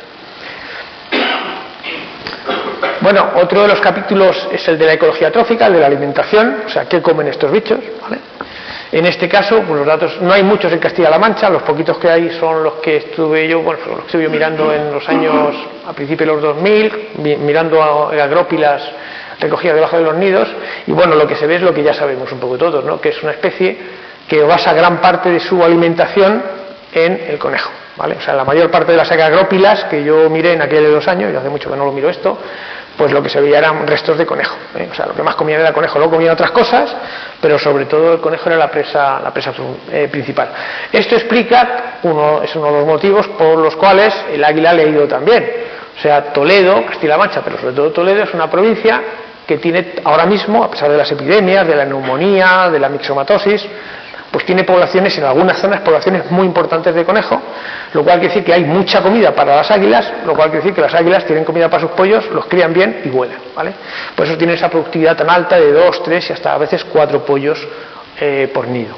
Bueno, otro de los capítulos es el de la ecología trófica, el de la alimentación, o sea, qué comen estos bichos, ¿vale? En este caso, pues los datos, no hay muchos en Castilla-La Mancha, los poquitos que hay son los que estuve yo, bueno, los que estuve yo mirando en los años, a principios de los 2000, mirando a agrópilas recogidas debajo de los nidos, y bueno, lo que se ve es lo que ya sabemos un poco todos, ¿no?, que es una especie que basa gran parte de su alimentación en el conejo, ¿vale? O sea, la mayor parte de las agrópilas que yo miré en aquellos 2 años, y hace mucho que no lo miro esto, pues lo que se veía eran restos de conejo, O sea, lo que más comían era conejo, luego comían otras cosas, pero sobre todo el conejo era la presa principal. Esto explica, es uno de los motivos por los cuales el águila le ha ido también. O sea, Toledo, Castilla-La Mancha, pero sobre todo Toledo, es una provincia que tiene ahora mismo, a pesar de las epidemias, de la neumonía, de la mixomatosis, pues tiene poblaciones, en algunas zonas, poblaciones muy importantes de conejo, lo cual quiere decir que hay mucha comida para las águilas, lo cual quiere decir que las águilas tienen comida para sus pollos, los crían bien y vuelan, ¿vale? Por eso tiene esa productividad tan alta de 2, 3 y hasta a veces 4 pollos por nido.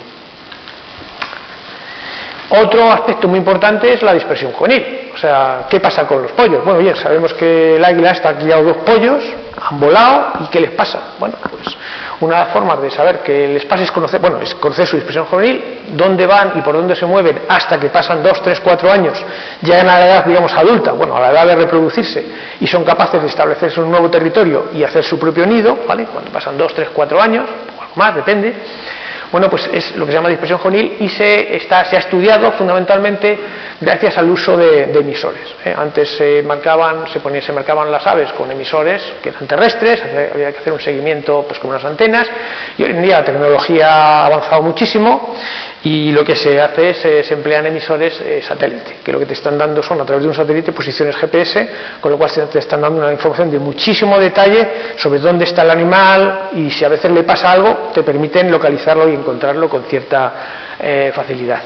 Otro aspecto muy importante es la dispersión juvenil, o sea, ¿qué pasa con los pollos? Bueno, bien, sabemos que el águila está criado 2 pollos, han volado, ¿y qué les pasa? Bueno, pues una de las formas de saber qué les pasa es conocer, es conocer su dispersión juvenil, dónde van y por dónde se mueven hasta que pasan 2, 3, 4 años, llegan a la edad, digamos, adulta, a la edad de reproducirse, y son capaces de establecerse en un nuevo territorio y hacer su propio nido, ¿vale? Cuando pasan 2, 3, 4 años, o algo más, depende. Bueno, pues es lo que se llama dispersión juvenil y se ha estudiado fundamentalmente gracias al uso de emisores. Antes se marcaban las aves con emisores que eran terrestres, había que hacer un seguimiento pues con unas antenas, y hoy en día la tecnología ha avanzado muchísimo y lo que se hace es se emplean emisores satélite, que lo que te están dando son, a través de un satélite, posiciones GPS, con lo cual te están dando una información de muchísimo detalle sobre dónde está el animal, y si a veces le pasa algo, te permiten localizarlo y encontrarlo con cierta facilidad.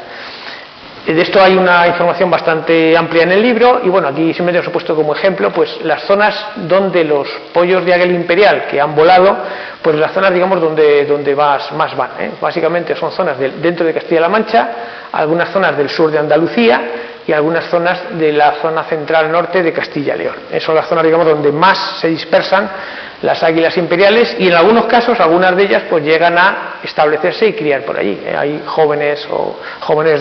De esto hay una información bastante amplia en el libro, y bueno, aquí simplemente os he puesto como ejemplo pues las zonas donde los pollos de águila imperial que han volado, pues las zonas, digamos, donde más van, Básicamente son zonas dentro de Castilla-La Mancha, algunas zonas del sur de Andalucía y algunas zonas de la zona central norte de Castilla y León. Son las zonas, digamos, donde más se dispersan las águilas imperiales, y en algunos casos, algunas de ellas pues llegan a establecerse y criar por allí. Hay jóvenes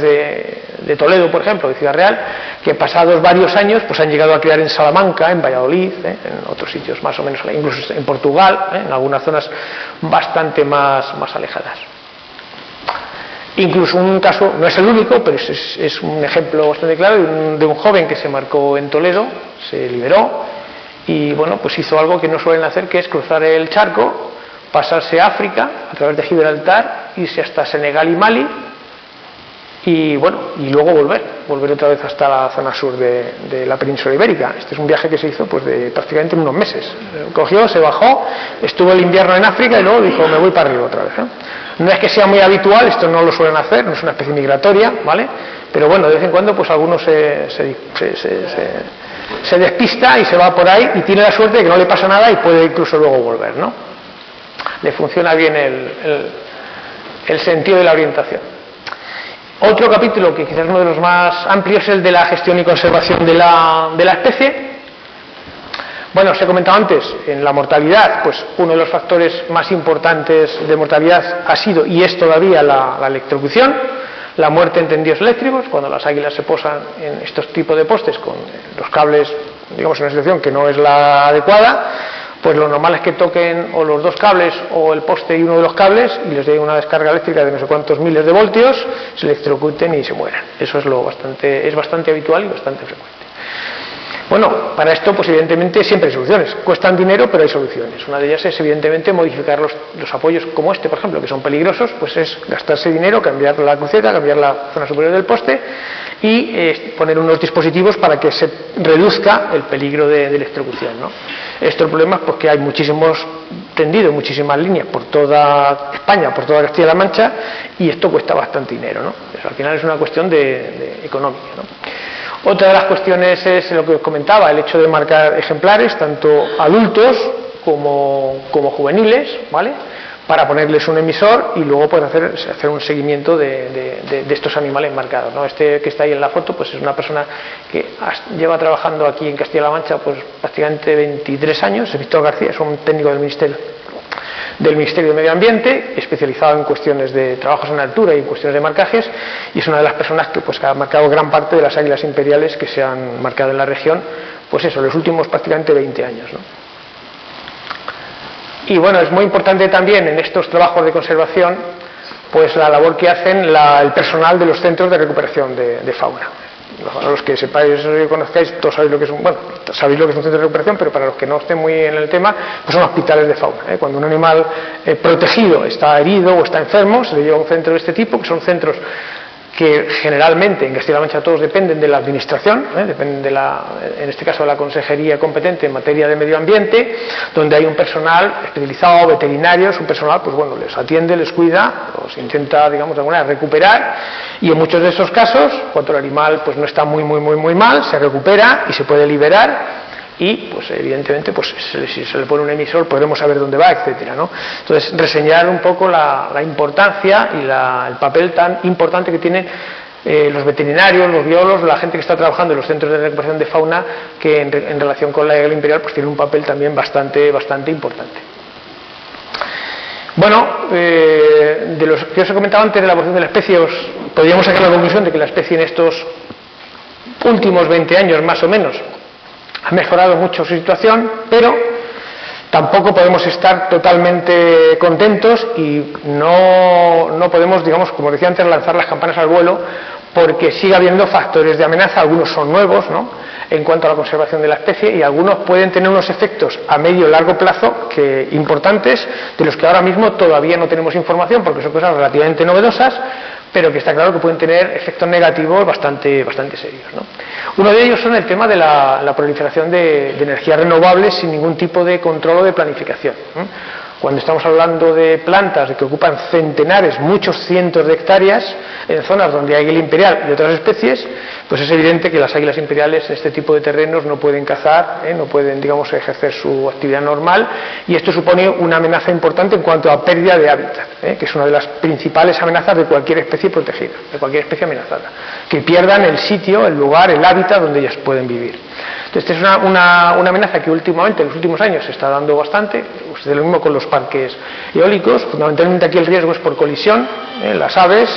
de Toledo, por ejemplo, de Ciudad Real, que pasados varios años pues han llegado a criar en Salamanca, en Valladolid, en otros sitios más o menos, incluso en Portugal, en algunas zonas bastante más alejadas. Incluso un caso, no es el único, pero es un ejemplo bastante claro de un joven que se marcó en Toledo, se liberó y bueno, pues hizo algo que no suelen hacer, que es cruzar el charco, pasarse a África a través de Gibraltar, irse hasta Senegal y Mali y bueno, y luego volver otra vez hasta la zona sur de la península ibérica. Este es un viaje que se hizo pues de prácticamente unos meses. Cogió, se bajó, estuvo el invierno en África y luego dijo, me voy para arriba otra vez, No es que sea muy habitual, esto no lo suelen hacer, no es una especie migratoria, ¿vale? Pero bueno, de vez en cuando pues algunos se despista y se va por ahí y tiene la suerte de que no le pasa nada y puede incluso luego volver, ¿no? Le funciona bien el sentido de la orientación. Otro capítulo que quizás es uno de los más amplios es el de la gestión y conservación de la especie. Bueno, os he comentado antes, en la mortalidad, pues uno de los factores más importantes de mortalidad ha sido y es todavía la electrocución, la muerte en tendidos eléctricos, cuando las águilas se posan en estos tipos de postes con los cables, digamos, en una situación que no es la adecuada, pues lo normal es que toquen o los dos cables o el poste y uno de los cables y les dé una descarga eléctrica de no sé cuántos miles de voltios, se electrocuten y se mueran. Eso es bastante habitual y bastante frecuente. Bueno, para esto pues evidentemente siempre hay soluciones. Cuestan dinero, pero hay soluciones. Una de ellas es evidentemente modificar los apoyos como este, por ejemplo, que son peligrosos, pues es gastarse dinero, cambiar la cruceta, cambiar la zona superior del poste y poner unos dispositivos para que se reduzca el peligro de electrocución, ¿no? Esto el problema es porque hay muchísimos tendidos, muchísimas líneas por toda España, por toda Castilla-La Mancha, y esto cuesta bastante dinero, ¿no? Eso, al final es una cuestión de económica, ¿no? Otra de las cuestiones es lo que os comentaba, el hecho de marcar ejemplares, tanto adultos como juveniles, ¿vale?, para ponerles un emisor y luego pues hacer un seguimiento de estos animales marcados, ¿no? Este que está ahí en la foto pues es una persona que lleva trabajando aquí en Castilla-La Mancha pues prácticamente 23 años, es Víctor García, es un técnico del Ministerio de Medio Ambiente, especializado en cuestiones de trabajos en altura y en cuestiones de marcajes, y es una de las personas que pues ha marcado gran parte de las águilas imperiales que se han marcado en la región, pues eso, los últimos prácticamente 20 años, ¿no? Y bueno, es muy importante también en estos trabajos de conservación pues la labor que hacen el personal de los centros de recuperación de fauna. Para los que sepáis o conozcáis, todos sabéis lo que es sabéis lo que es un centro de recuperación, pero para los que no estén muy en el tema, pues son hospitales de fauna, ¿eh? Cuando un animal protegido está herido o está enfermo, se le lleva a un centro de este tipo, que son centros que generalmente en Castilla-La Mancha todos dependen de la administración, dependen en este caso de la consejería competente en materia de medio ambiente, donde hay un personal especializado, veterinarios, un personal pues bueno, les atiende, les cuida, los intenta, digamos, de alguna manera recuperar, y en muchos de esos casos, cuando el animal pues no está muy mal, se recupera y se puede liberar. Y pues evidentemente pues si se le pone un emisor podremos saber dónde va, etcétera, ¿no? Entonces reseñar un poco la importancia y el papel tan importante que tienen los veterinarios, los biólogos, la gente que está trabajando en los centros de recuperación de fauna, que en relación con la águila imperial pues tiene un papel también bastante importante. Bueno, de los que os he comentado antes de la evolución de la especie, podríamos sacar la conclusión de que la especie en estos últimos 20 años más o menos ha mejorado mucho su situación, pero tampoco podemos estar totalmente contentos y no podemos, digamos, como decía antes, lanzar las campanas al vuelo, porque sigue habiendo factores de amenaza. Algunos son nuevos, ¿no?, en cuanto a la conservación de la especie, y algunos pueden tener unos efectos a medio y largo plazo importantes, de los que ahora mismo todavía no tenemos información, porque son cosas relativamente novedosas, pero que está claro que pueden tener efectos negativos bastante serios, ¿no? Uno de ellos son el tema de la proliferación de energías renovables sin ningún tipo de control o de planificación, ¿no? Cuando estamos hablando de plantas que ocupan centenares, muchos cientos de hectáreas en zonas donde hay águila imperial y otras especies, pues es evidente que las águilas imperiales en este tipo de terrenos no pueden cazar, no pueden, digamos, ejercer su actividad normal, y esto supone una amenaza importante en cuanto a pérdida de hábitat, que es una de las principales amenazas de cualquier especie protegida, de cualquier especie amenazada, que pierdan el sitio, el lugar, el hábitat donde ellas pueden vivir. Entonces, esta es una amenaza que últimamente, en los últimos años, se está dando bastante. Lo mismo con los parques eólicos. Fundamentalmente aquí el riesgo es por colisión. Las aves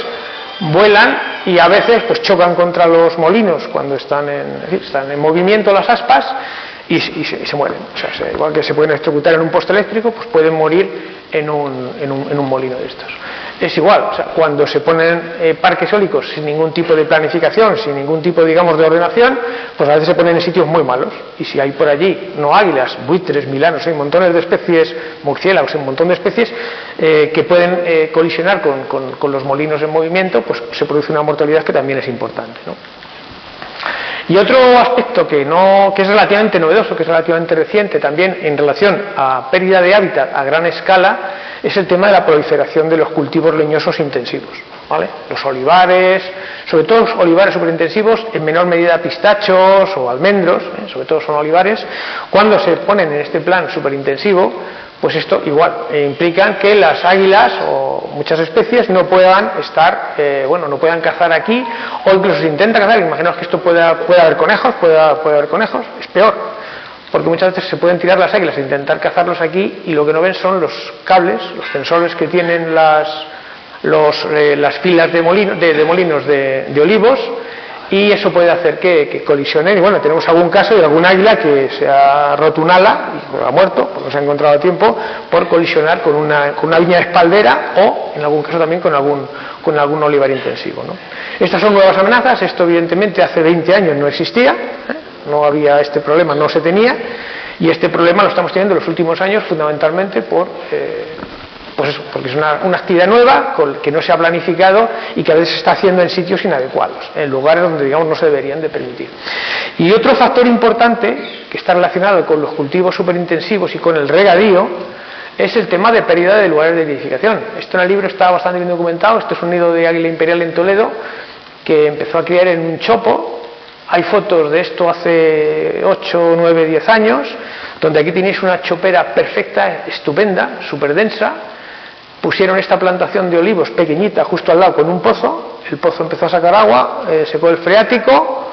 vuelan y a veces pues chocan contra los molinos cuando están en movimiento las aspas y se mueren. O sea, igual que se pueden electrocutar en un poste eléctrico, pues pueden morir en un molino de estos. Es igual, o sea, cuando se ponen parques eólicos sin ningún tipo de planificación, sin ningún tipo, digamos, de ordenación, pues a veces se ponen en sitios muy malos, y si hay por allí no águilas, buitres, milanos, hay montones de especies, murciélagos, un montón de especies que pueden colisionar con los molinos en movimiento, pues se produce una mortalidad que también es importante, ¿no? Y otro aspecto que es relativamente novedoso, que es relativamente reciente también en relación a pérdida de hábitat a gran escala, es el tema de la proliferación de los cultivos leñosos intensivos, ¿vale? Los olivares, sobre todo los olivares superintensivos, en menor medida pistachos o almendros, sobre todo son olivares. Cuando se ponen en este plan superintensivo, pues esto igual implican que las águilas o muchas especies no puedan estar, no puedan cazar aquí, o incluso si intentan cazar, imaginaos que esto puede haber conejos, es peor, porque muchas veces se pueden tirar las águilas e intentar cazarlos aquí y lo que no ven son los cables, los sensores que tienen las filas de molinos de olivos, y eso puede hacer que colisionen. Y bueno, tenemos algún caso de algún águila que se ha roto un ala y ha muerto, porque no se ha encontrado a tiempo, por colisionar con una viña espaldera o en algún caso también con algún olivar intensivo, ¿no? Estas son nuevas amenazas. Esto evidentemente hace 20 años no existía, no había este problema, no se tenía, y este problema lo estamos teniendo en los últimos años fundamentalmente porque es una actividad nueva que no se ha planificado y que a veces se está haciendo en sitios inadecuados, en lugares donde, digamos, no se deberían de permitir. Y otro factor importante que está relacionado con los cultivos superintensivos y con el regadío es el tema de pérdida de lugares de nidificación. Esto en el libro está bastante bien documentado. Esto es un nido de águila imperial en Toledo que empezó a criar en un chopo. Hay fotos de esto hace 8, 9, 10 años, donde aquí tenéis una chopera perfecta, estupenda, súper densa. Pusieron esta plantación de olivos pequeñita justo al lado con un pozo, el pozo empezó a sacar agua, secó el freático,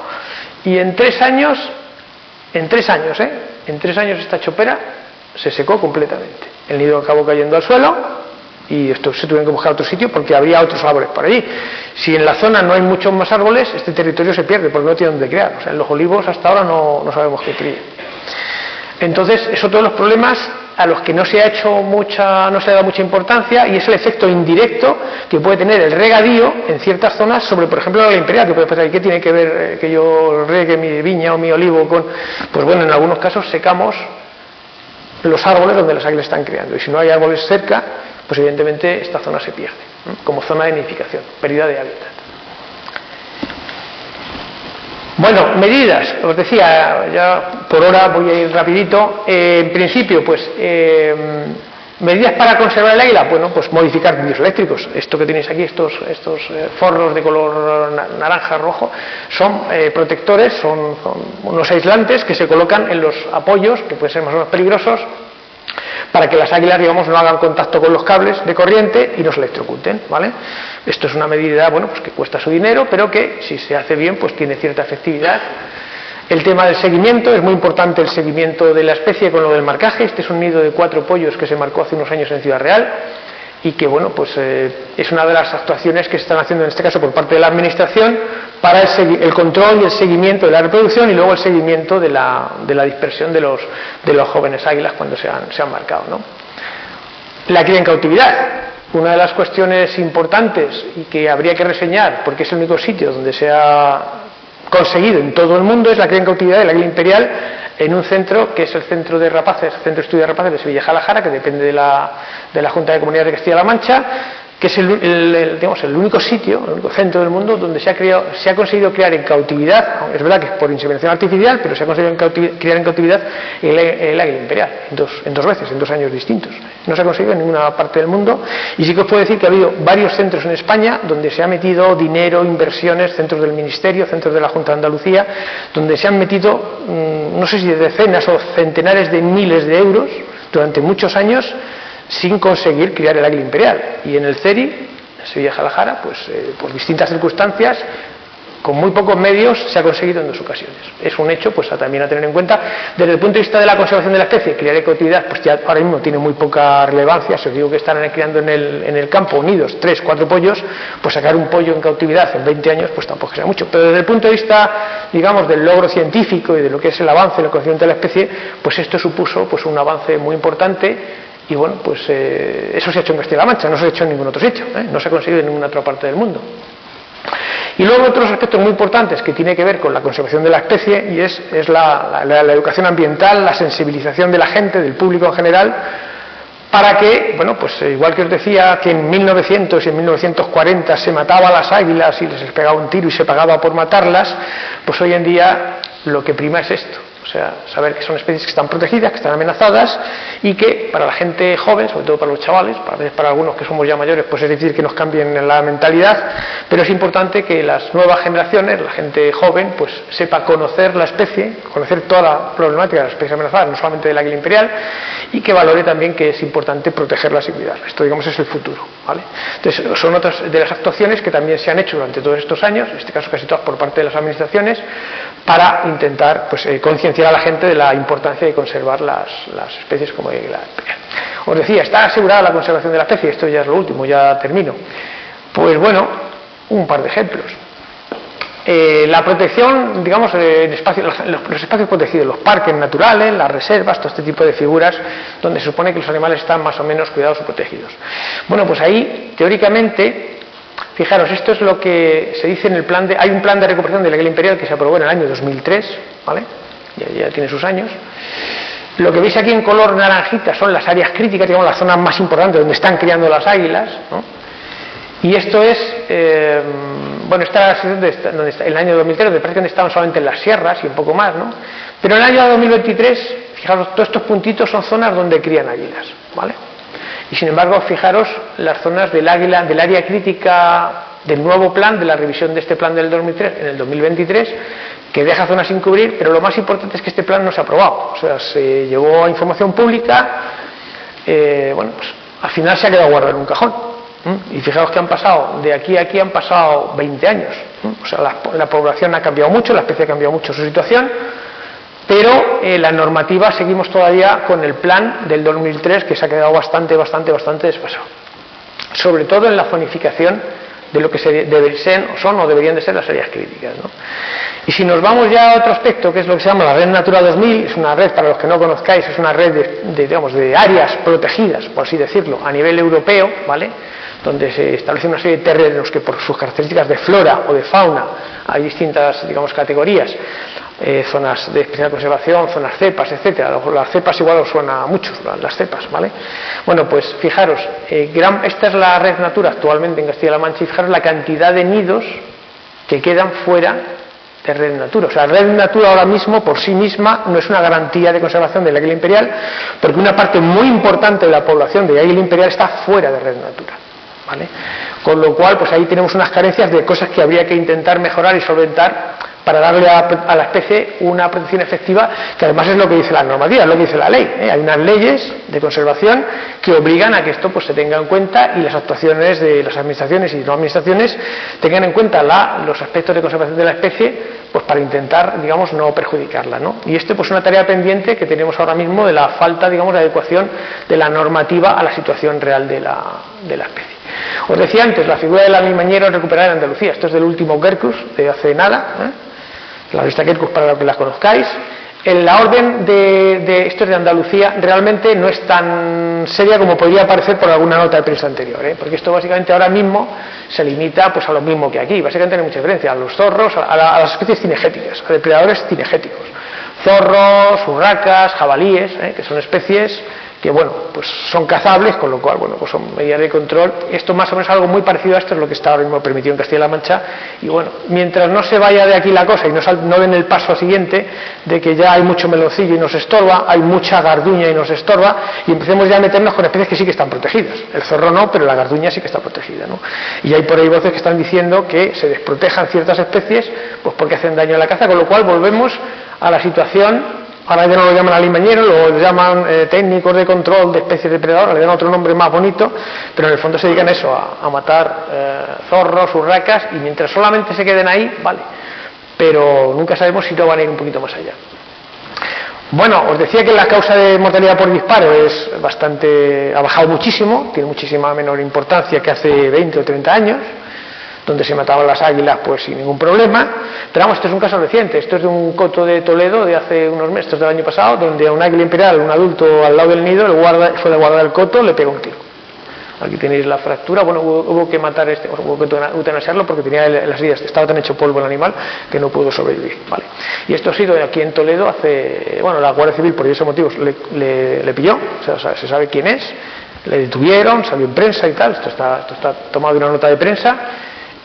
y en 3 años esta chopera se secó completamente. El nido acabó cayendo al suelo y esto se tuvieron que buscar otro sitio porque habría otros árboles por allí. Si en la zona no hay muchos más árboles, este territorio se pierde porque no tiene donde criar. O sea, en los olivos hasta ahora no sabemos qué cría. Entonces, es otro de los problemas a los que no se ha dado mucha importancia, y es el efecto indirecto que puede tener el regadío en ciertas zonas sobre, por ejemplo, la imperial, que puede pensar, ¿qué tiene que ver que yo regue mi viña o mi olivo con...? Pues bueno, en algunos casos secamos los árboles donde las águilas están criando, y si no hay árboles cerca, pues evidentemente esta zona se pierde, ¿no? Como zona de nidificación, pérdida de hábitat. Bueno, medidas, os decía, ya por hora voy a ir rapidito. En principio, pues, medidas para conservar el águila, bueno, pues modificar vídeos eléctricos. Esto que tenéis aquí, estos forros de color naranja, rojo, son protectores, son unos aislantes que se colocan en los apoyos, que pueden ser más o menos peligrosos, para que las águilas, digamos, no hagan contacto con los cables de corriente y no se electrocuten, ¿vale? Esto es una medida, bueno, pues que cuesta su dinero, pero que si se hace bien, pues tiene cierta efectividad. El tema del seguimiento, es muy importante el seguimiento de la especie con lo del marcaje. Este es un nido de 4 pollos que se marcó hace unos años en Ciudad Real y que, bueno, pues es una de las actuaciones que se están haciendo en este caso por parte de la administración para el control y el seguimiento de la reproducción y luego el seguimiento de la dispersión de los jóvenes águilas cuando se han marcado, ¿no? La cría en cautividad, una de las cuestiones importantes y que habría que reseñar, porque es el único sitio donde se ha conseguido en todo el mundo, es la cría en cautividad del águila imperial en un centro que es el Centro de Rapaces, Centro de Estudio de Rapaces de Sevilla-Jalajara, que depende de la Junta de Comunidades de Castilla-La Mancha, que es el único sitio, el único centro del mundo donde se ha conseguido criar en cautividad, es verdad que es por inseminación artificial, pero se ha conseguido criar en cautividad el águila imperial, en dos veces, en 2 años distintos. No se ha conseguido en ninguna parte del mundo, y sí que os puedo decir que ha habido varios centros en España donde se ha metido dinero, inversiones, centros del Ministerio, centros de la Junta de Andalucía, donde se han metido, no sé si decenas o centenares de miles de euros durante muchos años, sin conseguir criar el águila imperial. Y en el CERI, en Sevilla-Jalajara, pues por distintas circunstancias, con muy pocos medios, se ha conseguido en 2 ocasiones. Es un hecho pues también a tener en cuenta. Desde el punto de vista de la conservación de la especie, criar en cautividad, pues ya ahora mismo tiene muy poca relevancia. Si os digo que están criando en el campo unidos 3, 4 pollos, pues sacar un pollo en cautividad en 20 años, pues tampoco sea mucho. Pero desde el punto de vista, digamos, del logro científico y de lo que es el avance en el conocimiento de la especie, pues esto supuso pues un avance muy importante. Y bueno, pues eso se ha hecho en Castilla-La Mancha, no se ha hecho en ningún otro sitio, no se ha conseguido en ninguna otra parte del mundo. Y luego otros aspectos muy importantes que tiene que ver con la conservación de la especie, y es la educación ambiental, la sensibilización de la gente, del público en general, para que, bueno, pues igual que os decía que en 1900 y en 1940 se mataba a las águilas y les pegaba un tiro y se pagaba por matarlas, pues hoy en día lo que prima es esto. O sea, saber que son especies que están protegidas, que están amenazadas y que para la gente joven, sobre todo para los chavales, para algunos que somos ya mayores, pues es difícil que nos cambien la mentalidad, pero es importante que las nuevas generaciones, la gente joven, pues sepa conocer la especie, conocer toda la problemática de las especies amenazadas, no solamente del águila imperial, y que valore también que es importante protegerlas y cuidarlas. Esto, digamos, es el futuro, ¿vale? Entonces, son otras de las actuaciones que también se han hecho durante todos estos años, en este caso casi todas por parte de las administraciones, para intentar pues, concienciar a la gente de la importancia de conservar las especies como la imperial. Os decía, ¿está asegurada la conservación de la especie? Esto ya es lo último, ya termino. Pues bueno, un par de ejemplos. La protección, digamos, en los espacios protegidos, los parques naturales, las reservas, todo este tipo de figuras donde se supone que los animales están más o menos cuidados o protegidos. Bueno, pues ahí, teóricamente, fijaros, esto es lo que se dice en el plan hay un plan de recuperación del águila imperial que se aprobó en el año 2003, ¿vale? Ya tiene sus años. Lo que veis aquí en color naranjita son las áreas críticas, digamos, las zonas más importantes donde están criando las águilas, ¿no? Y esto es, bueno, esta donde está, en el año 2003, donde prácticamente estaban solamente en las sierras y un poco más, ¿no? Pero en el año 2023, fijaros, todos estos puntitos son zonas donde crían águilas, ¿vale? Y sin embargo, fijaros las zonas del águila, del área crítica del nuevo plan, de la revisión de este plan del 2003, en el 2023, que deja zonas sin cubrir, pero lo más importante es que este plan no se ha aprobado, o sea, se llevó a información pública, bueno, pues al final se ha quedado guardado en un cajón. Y fijaos que han pasado, de aquí a aquí han pasado 20 años. O sea, la población ha cambiado mucho, la especie ha cambiado mucho su situación, pero la normativa seguimos todavía con el plan del 2003 que se ha quedado bastante desfasado. Sobre todo en la zonificación de lo que son o deberían de ser las áreas críticas, ¿no? Y si nos vamos ya a otro aspecto, que es lo que se llama la red Natura 2000, es una red, para los que no conozcáis, es una red digamos, de áreas protegidas, por así decirlo, a nivel europeo, ¿vale?, donde se establece una serie de terrenos que por sus características de flora o de fauna hay distintas, digamos, categorías, zonas de especial conservación, zonas cepas, etcétera. Las cepas igual os suena a muchos, las cepas, ¿vale? Bueno, pues fijaros, esta es la red Natura actualmente en Castilla-La Mancha y fijaros la cantidad de nidos que quedan fuera de red Natura. O sea, red Natura ahora mismo por sí misma no es una garantía de conservación del águila imperial, porque una parte muy importante de la población de águila imperial está fuera de red Natura, ¿vale? Con lo cual, pues ahí tenemos unas carencias de cosas que habría que intentar mejorar y solventar para darle a la especie una protección efectiva, que además es lo que dice la normativa, es lo que dice la ley, ¿eh? Hay unas leyes de conservación que obligan a que esto pues se tenga en cuenta y las actuaciones de las administraciones y no administraciones tengan en cuenta los aspectos de conservación de la especie, pues para intentar, digamos, no perjudicarla, ¿no? Y esto pues es una tarea pendiente que tenemos ahora mismo de la falta, digamos, de adecuación de la normativa a la situación real de la especie. Os decía antes, la figura del alimañero recuperada en Andalucía, esto es del último Quercus, de hace nada, la revista Quercus para que la conozcáis. La orden esto es de Andalucía, realmente no es tan seria como podría parecer por alguna nota de prensa anterior, porque esto básicamente ahora mismo se limita pues a lo mismo que aquí, básicamente no hay mucha diferencia, a los zorros, a las especies cinegéticas, a depredadores cinegéticos, zorros, urracas, jabalíes, que son especies que, bueno, pues son cazables, con lo cual, bueno, pues son medidas de control. Esto más o menos algo muy parecido a esto es lo que está ahora mismo permitido en Castilla-La Mancha, y bueno, mientras no se vaya de aquí la cosa y no den el paso siguiente de que ya hay mucho meloncillo y nos estorba, hay mucha garduña y nos estorba, y empecemos ya a meternos con especies que sí que están protegidas. El zorro no, pero la garduña sí que está protegida, ¿no? Y hay por ahí voces que están diciendo que se desprotejan ciertas especies pues porque hacen daño a la caza, con lo cual volvemos a la situación. Ahora ya no lo llaman alimañero, lo llaman técnicos de control de especies depredadoras, le dan otro nombre más bonito, pero en el fondo se dedican a eso, a matar zorros, urracas, y mientras solamente se queden ahí, vale, pero nunca sabemos si no van a ir un poquito más allá. Bueno, os decía que la causa de mortalidad por disparo ha bajado muchísimo, tiene muchísima menor importancia que hace 20 o 30 años, donde se mataban las águilas pues sin ningún problema. Pero vamos, esto es un caso reciente, esto es de un coto de Toledo de hace unos meses, esto es del año pasado, donde a un águila imperial, un adulto al lado del nido, fue de guardar el coto, le pegó un tiro. Aquí tenéis la fractura, bueno, hubo que matar hubo que eutanasiarlo porque tenía las heridas, estaba tan hecho polvo el animal que no pudo sobrevivir, ¿vale? Y esto ha sido aquí en Toledo la Guardia Civil por esos motivos le pilló, o sea, se sabe quién es, le detuvieron, salió en prensa y tal, esto está tomado de una nota de prensa.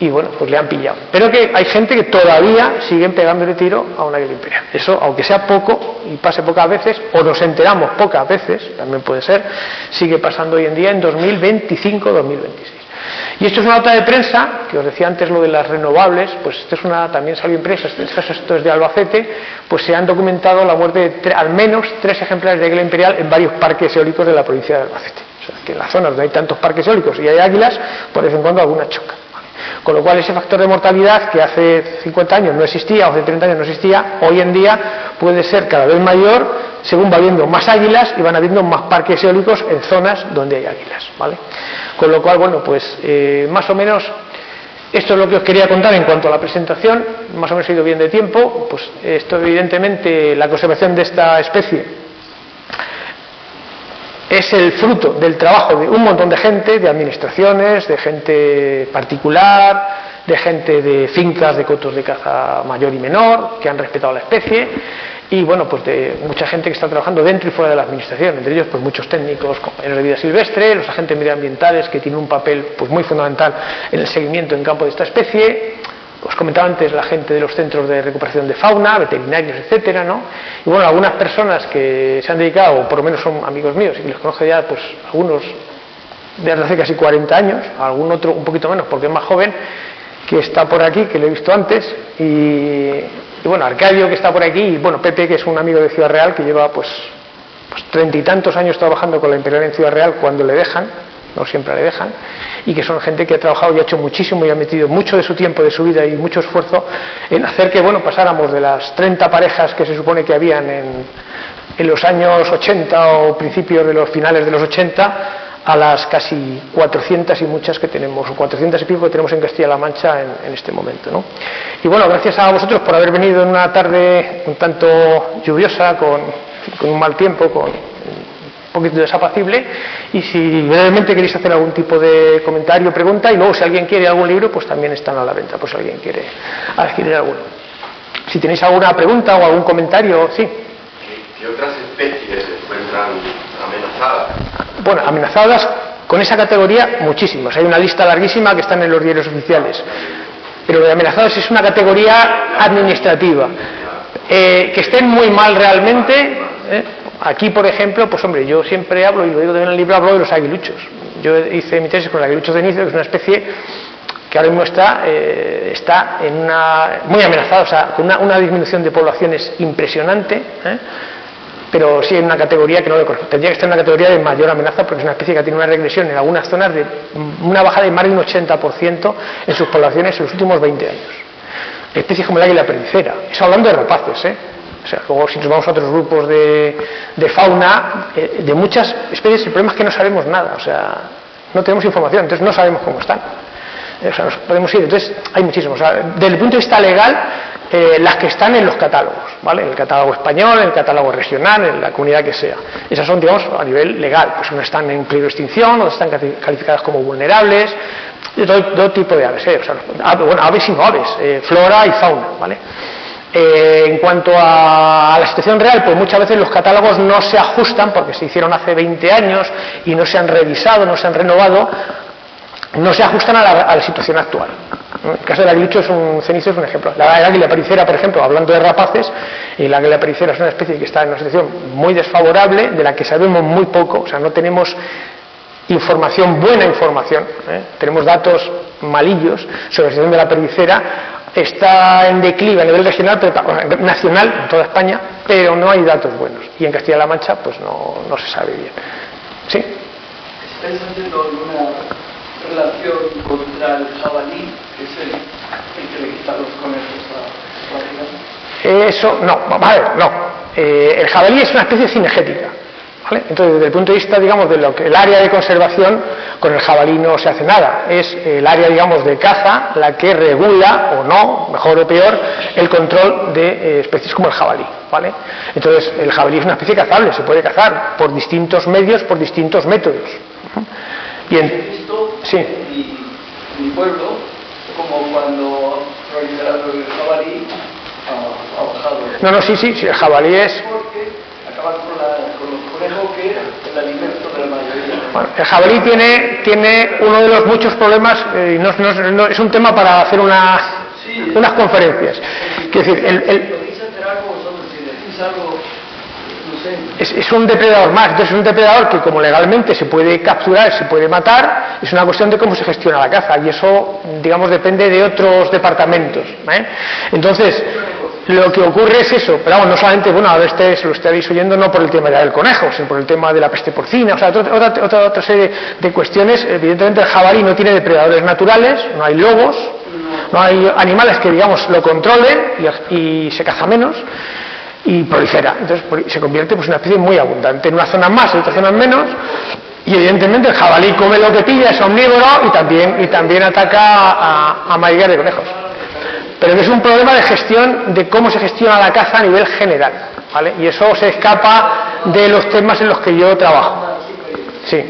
y bueno, pues le han pillado. Pero que hay gente que todavía siguen pegándole tiro a un águila imperial. Eso, aunque sea poco y pase pocas veces, o nos enteramos pocas veces, también puede ser, sigue pasando hoy en día en 2025-2026. Y esto es una nota de prensa, que os decía antes lo de las renovables, pues esto es también salió en prensa, esto es de Albacete, pues se han documentado la muerte de al menos 3 ejemplares de águila imperial en varios parques eólicos de la provincia de Albacete. O sea, que en las zonas donde hay tantos parques eólicos y hay águilas, por vez en cuando alguna choca. Con lo cual ese factor de mortalidad que hace 50 años no existía o hace 30 años no existía, hoy en día puede ser cada vez mayor según va habiendo más águilas y van habiendo más parques eólicos en zonas donde hay águilas, ¿vale? Con lo cual, bueno, pues más o menos esto es lo que os quería contar en cuanto a la presentación. Más o menos he ido bien de tiempo. Pues esto, evidentemente, la conservación de esta especie es el fruto del trabajo de un montón de gente, de administraciones, de gente particular, de gente de fincas de cotos de caza mayor y menor, que han respetado la especie, y bueno, pues de mucha gente que está trabajando dentro y fuera de la administración, entre ellos pues muchos técnicos, compañeros de vida silvestre, los agentes medioambientales que tienen un papel pues muy fundamental en el seguimiento en campo de esta especie. Os comentaba antes la gente de los centros de recuperación de fauna, veterinarios, etcétera, ¿no? Y bueno, algunas personas que se han dedicado, o por lo menos son amigos míos y que los conozco ya, pues algunos desde hace casi 40 años, algún otro un poquito menos porque es más joven, que está por aquí, que lo he visto antes, y bueno, Arcadio, que está por aquí, y bueno, Pepe, que es un amigo de Ciudad Real, que lleva pues 30 y tantos años trabajando con la Imperial en Ciudad Real cuando le dejan, no siempre le dejan, y que son gente que ha trabajado y ha hecho muchísimo y ha metido mucho de su tiempo, de su vida y mucho esfuerzo en hacer que, bueno, pasáramos de las 30 parejas que se supone que habían en los años 80 o principios de los finales de los 80 a las casi 400 y muchas que tenemos, o 400 y pico que tenemos en Castilla-La Mancha en este momento, ¿no? Y bueno, gracias a vosotros por haber venido en una tarde un tanto lluviosa, con un mal tiempo, con un poquito desapacible, y si brevemente queréis hacer algún tipo de comentario o pregunta, y luego si alguien quiere algún libro, pues también están a la venta, pues si alguien quiere adquirir alguno. Si tenéis alguna pregunta o algún comentario, sí. ¿Qué otras especies se encuentran amenazadas? Bueno, amenazadas con esa categoría muchísimas. Hay una lista larguísima que están en los diarios oficiales. Pero de amenazadas es una categoría administrativa. Que estén muy mal realmente. Aquí, por ejemplo, pues hombre, yo siempre hablo, y lo digo también en el libro, hablo de los aguiluchos. Yo hice mi tesis con los aguiluchos de Nicio, que es una especie que ahora mismo está en muy amenazada, o sea, con una disminución de poblaciones impresionante, pero sí en una categoría que no le corresponde. Tendría que estar en una categoría de mayor amenaza porque es una especie que tiene una regresión en algunas zonas de una bajada de más de un 80% en sus poblaciones en los últimos 20 años. Especies como el águila pericera, eso hablando de rapaces, O sea, luego si nos vamos a otros grupos de fauna, de muchas especies, el problema es que no sabemos nada, o sea, no tenemos información, entonces no sabemos cómo están. O sea, nos podemos ir, entonces hay muchísimos. O sea, desde el punto de vista legal, las que están en los catálogos, ¿vale? En el catálogo español, en el catálogo regional, en la comunidad que sea. Esas son, digamos, a nivel legal. Pues unas están en peligro de extinción, otras están calificadas como vulnerables, de todo tipo de aves, O sea, bueno, aves y no aves, flora y fauna, ¿vale? En cuanto a la situación real, pues muchas veces los catálogos no se ajustan porque se hicieron hace 20 años y no se han revisado, no se han renovado, no se ajustan a la situación actual. El caso del aguilucho cenizo es un ejemplo. La águila pericera, por ejemplo, hablando de rapaces, la águila pericera es una especie que está en una situación muy desfavorable, de la que sabemos muy poco, o sea, no tenemos buena información, tenemos datos malillos sobre la situación de la pericera. Está en declive a nivel regional, nacional, en toda España, pero no hay datos buenos. Y en Castilla-La Mancha, pues no se sabe bien. ¿Sí? ¿Estáis haciendo alguna relación contra el jabalí, que es el que le quita los conejos a la vida? Eso, no, no. El jabalí es una especie cinegética. ¿Vale? Entonces, desde el punto de vista, digamos, de lo que el área de conservación, con el jabalí no se hace nada. Es el área, digamos, de caza la que regula, o no, mejor o peor, el control de especies como el jabalí, ¿vale? Entonces, el jabalí es una especie cazable, se puede cazar por distintos medios, por distintos métodos. Bien. Sí. Mi pueblo, como cuando proliferaron el jabalí, ha bajado. No, sí, el jabalí es... Porque acaban con los conejos, que era el alimento de la mayoría. Bueno, el jabalí tiene uno de los muchos problemas, y no es un tema para hacer unas conferencias. Quiero decir, es un depredador más, entonces es un depredador que como legalmente se puede capturar, se puede matar, es una cuestión de cómo se gestiona la caza y eso, digamos, depende de otros departamentos, ¿eh? Entonces, lo que ocurre es eso, pero vamos, no solamente, bueno, ahora lo estaréis oyendo no por el tema del conejo, sino por el tema de la peste porcina, o sea, otra serie de cuestiones. Evidentemente el jabalí no tiene depredadores naturales, no hay lobos, no hay animales que, digamos, lo controlen y se caza menos. Y prolifera, entonces se convierte pues, en una especie muy abundante, en una zona más, en otras zonas menos, y evidentemente el jabalí come lo que pilla, es omnívoro y también ataca a madrigueras de conejos. Pero es un problema de gestión, de cómo se gestiona la caza a nivel general, ¿vale? Y eso se escapa de los temas en los que yo trabajo. Sí.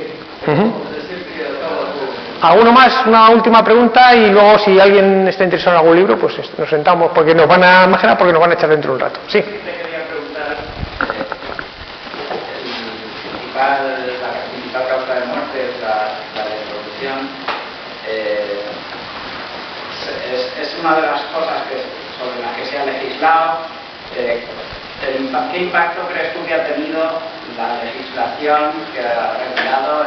¿Alguno más? Una última pregunta y luego si alguien está interesado en algún libro, pues nos sentamos porque nos van a imaginar porque nos van a echar dentro un rato. Sí. La principal causa de muerte es la reproducción. Es una de las cosas sobre las que se ha legislado. ¿Qué impacto crees tú que ha tenido la legislación que ha regulado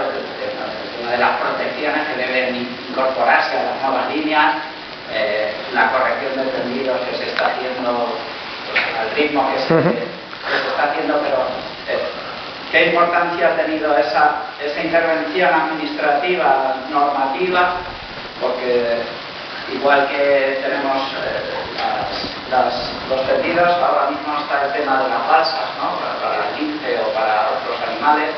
una de las protecciones que deben incorporarse a las nuevas líneas, la corrección de tendidos que se está haciendo pues, al ritmo que se está haciendo, pero ¿qué importancia ha tenido esa intervención administrativa, normativa? Porque igual que tenemos los tendidos, ahora mismo está el tema de las balsas, ¿no? Para el lince o para otros animales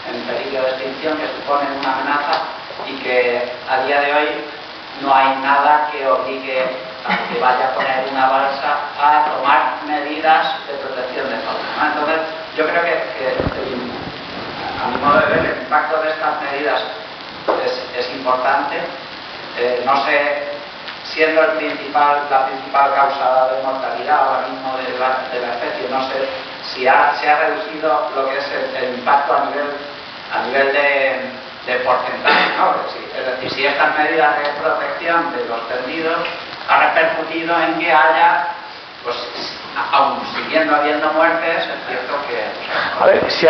en peligro de extinción que suponen una amenaza y que a día de hoy no hay nada que obligue a que vaya a poner una balsa a tomar medidas de protección de fauna, ¿no? Entonces, yo creo que a mi modo de ver, el impacto de estas medidas es importante. No sé, siendo la principal causa de mortalidad ahora mismo de la especie, no sé si se ha reducido lo que es el impacto a nivel de porcentaje, ¿no? Es decir, si estas medidas de protección de los tendidos ha repercutido en que haya, pues, aún siguiendo habiendo muertes, es cierto que a ver, si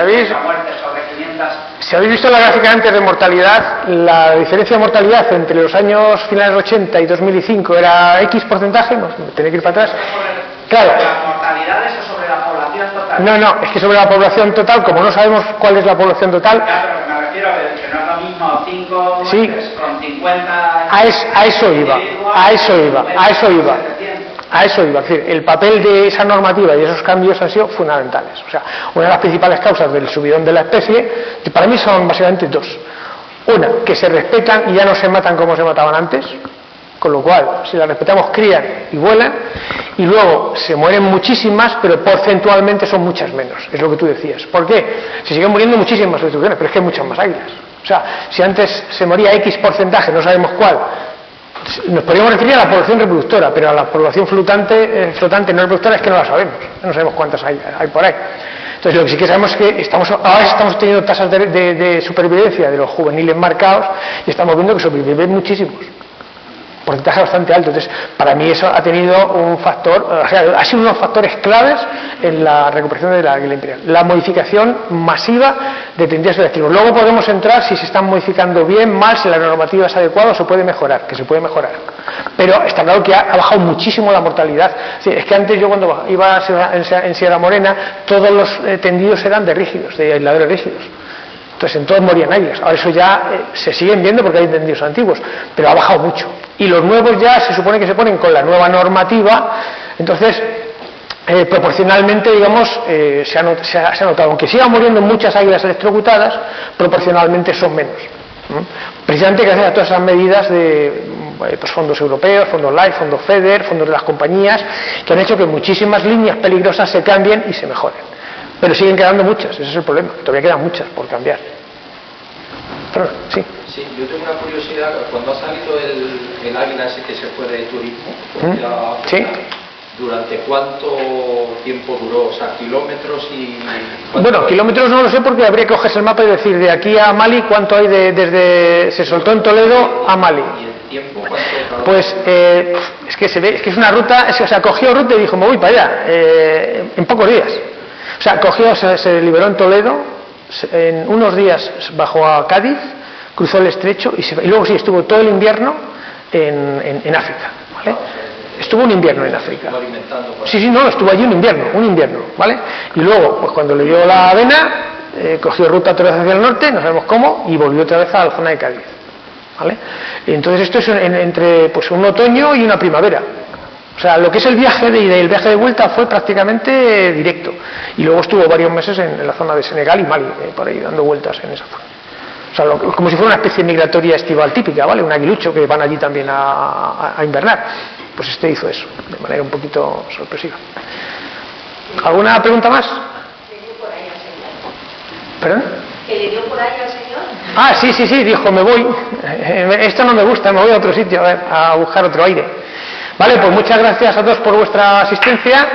habéis visto la gráfica antes de mortalidad, la diferencia de mortalidad entre los años finales 80 y 2005 era X porcentaje, no, tenía que ir para atrás. Claro. ¿Sobre las mortalidades o sobre la población total? No, es que sobre la población total, como no sabemos cuál es la población total. Claro, pero me refiero a que no es lo mismo 5 muertes con 50. A eso iba. Es decir, el papel de esa normativa y esos cambios han sido fundamentales. O sea, una de las principales causas del subidón de la especie, que para mí son básicamente dos. Una, que se respetan y ya no se matan como se mataban antes, con lo cual, si las respetamos, crían y vuelan. Y luego, se mueren muchísimas, pero porcentualmente son muchas menos. Es lo que tú decías. ¿Por qué? Se siguen muriendo muchísimas destrucciones, pero es que hay muchas más águilas. O sea, si antes se moría X porcentaje, no sabemos cuál, nos podríamos referir a la población reproductora, pero a la población flotante no reproductora es que no la sabemos, no sabemos cuántas hay por ahí. Entonces lo que sí que sabemos es que ahora estamos teniendo tasas de supervivencia de los juveniles marcados y estamos viendo que sobreviven muchísimos, porcentaje bastante alto. Entonces para mí eso ha tenido un factor, o sea, ha sido unos factores claves en la recuperación de la águila imperial, la modificación masiva de tendidos selectivos. Luego podemos entrar si se están modificando bien, mal, si la normativa es adecuada o se puede mejorar, que se puede mejorar. Pero está claro que ha bajado muchísimo la mortalidad. Es que antes yo cuando iba en Sierra Morena todos los tendidos eran de rígidos, de aisladores rígidos. Entonces en todos morían águilas. Ahora eso ya se siguen viendo porque hay tendidos antiguos, pero ha bajado mucho. Y los nuevos ya se supone que se ponen con la nueva normativa, entonces proporcionalmente, digamos, se ha notado, aunque sigan muriendo muchas águilas electrocutadas, proporcionalmente son menos. Precisamente gracias a todas esas medidas de pues, fondos europeos, fondos LIFE, fondos FEDER, fondos de las compañías, que han hecho que muchísimas líneas peligrosas se cambien y se mejoren. Pero siguen quedando muchas, ese es el problema, todavía quedan muchas por cambiar. Pero, sí. Sí, yo tengo una curiosidad, cuando ha salido el águila ese que se fue de turismo, ¿Sí? ¿Durante cuánto tiempo duró? O sea, kilómetros y... Bueno, kilómetros no lo sé porque habría que cogerse el mapa y decir de aquí a Mali cuánto hay desde se soltó en Toledo a Mali. ¿Y el tiempo cuánto? Pues es que se ve, es que es una ruta, o sea, cogió ruta y dijo, me voy para allá, en pocos días. O sea, cogió, se liberó en Toledo, en unos días bajó a Cádiz, cruzó el estrecho y luego sí estuvo todo el invierno en África, ¿vale? Estuvo un invierno en África. Sí, no, estuvo allí un invierno, ¿vale? Y luego, pues cuando le dio la vena, cogió ruta otra vez hacia el norte, no sabemos cómo, y volvió otra vez a la zona de Cádiz, ¿vale? Y entonces esto es entre pues un otoño y una primavera. O sea, lo que es el viaje de ida y el viaje de vuelta fue prácticamente directo. Y luego estuvo varios meses en la zona de Senegal y Mali, por ahí dando vueltas en esa zona. O sea, como si fuera una especie migratoria estival típica, ¿vale? Un aguilucho que van allí también a invernar. Pues este hizo eso, de manera un poquito sorpresiva. ¿Alguna pregunta más? ¿Le dio por ahí al señor? ¿Perdón? ¿Que le dio por ahí al señor? Ah, sí, dijo, me voy. Esto no me gusta, me voy a otro sitio a buscar otro aire. Vale, pues muchas gracias a todos por vuestra asistencia.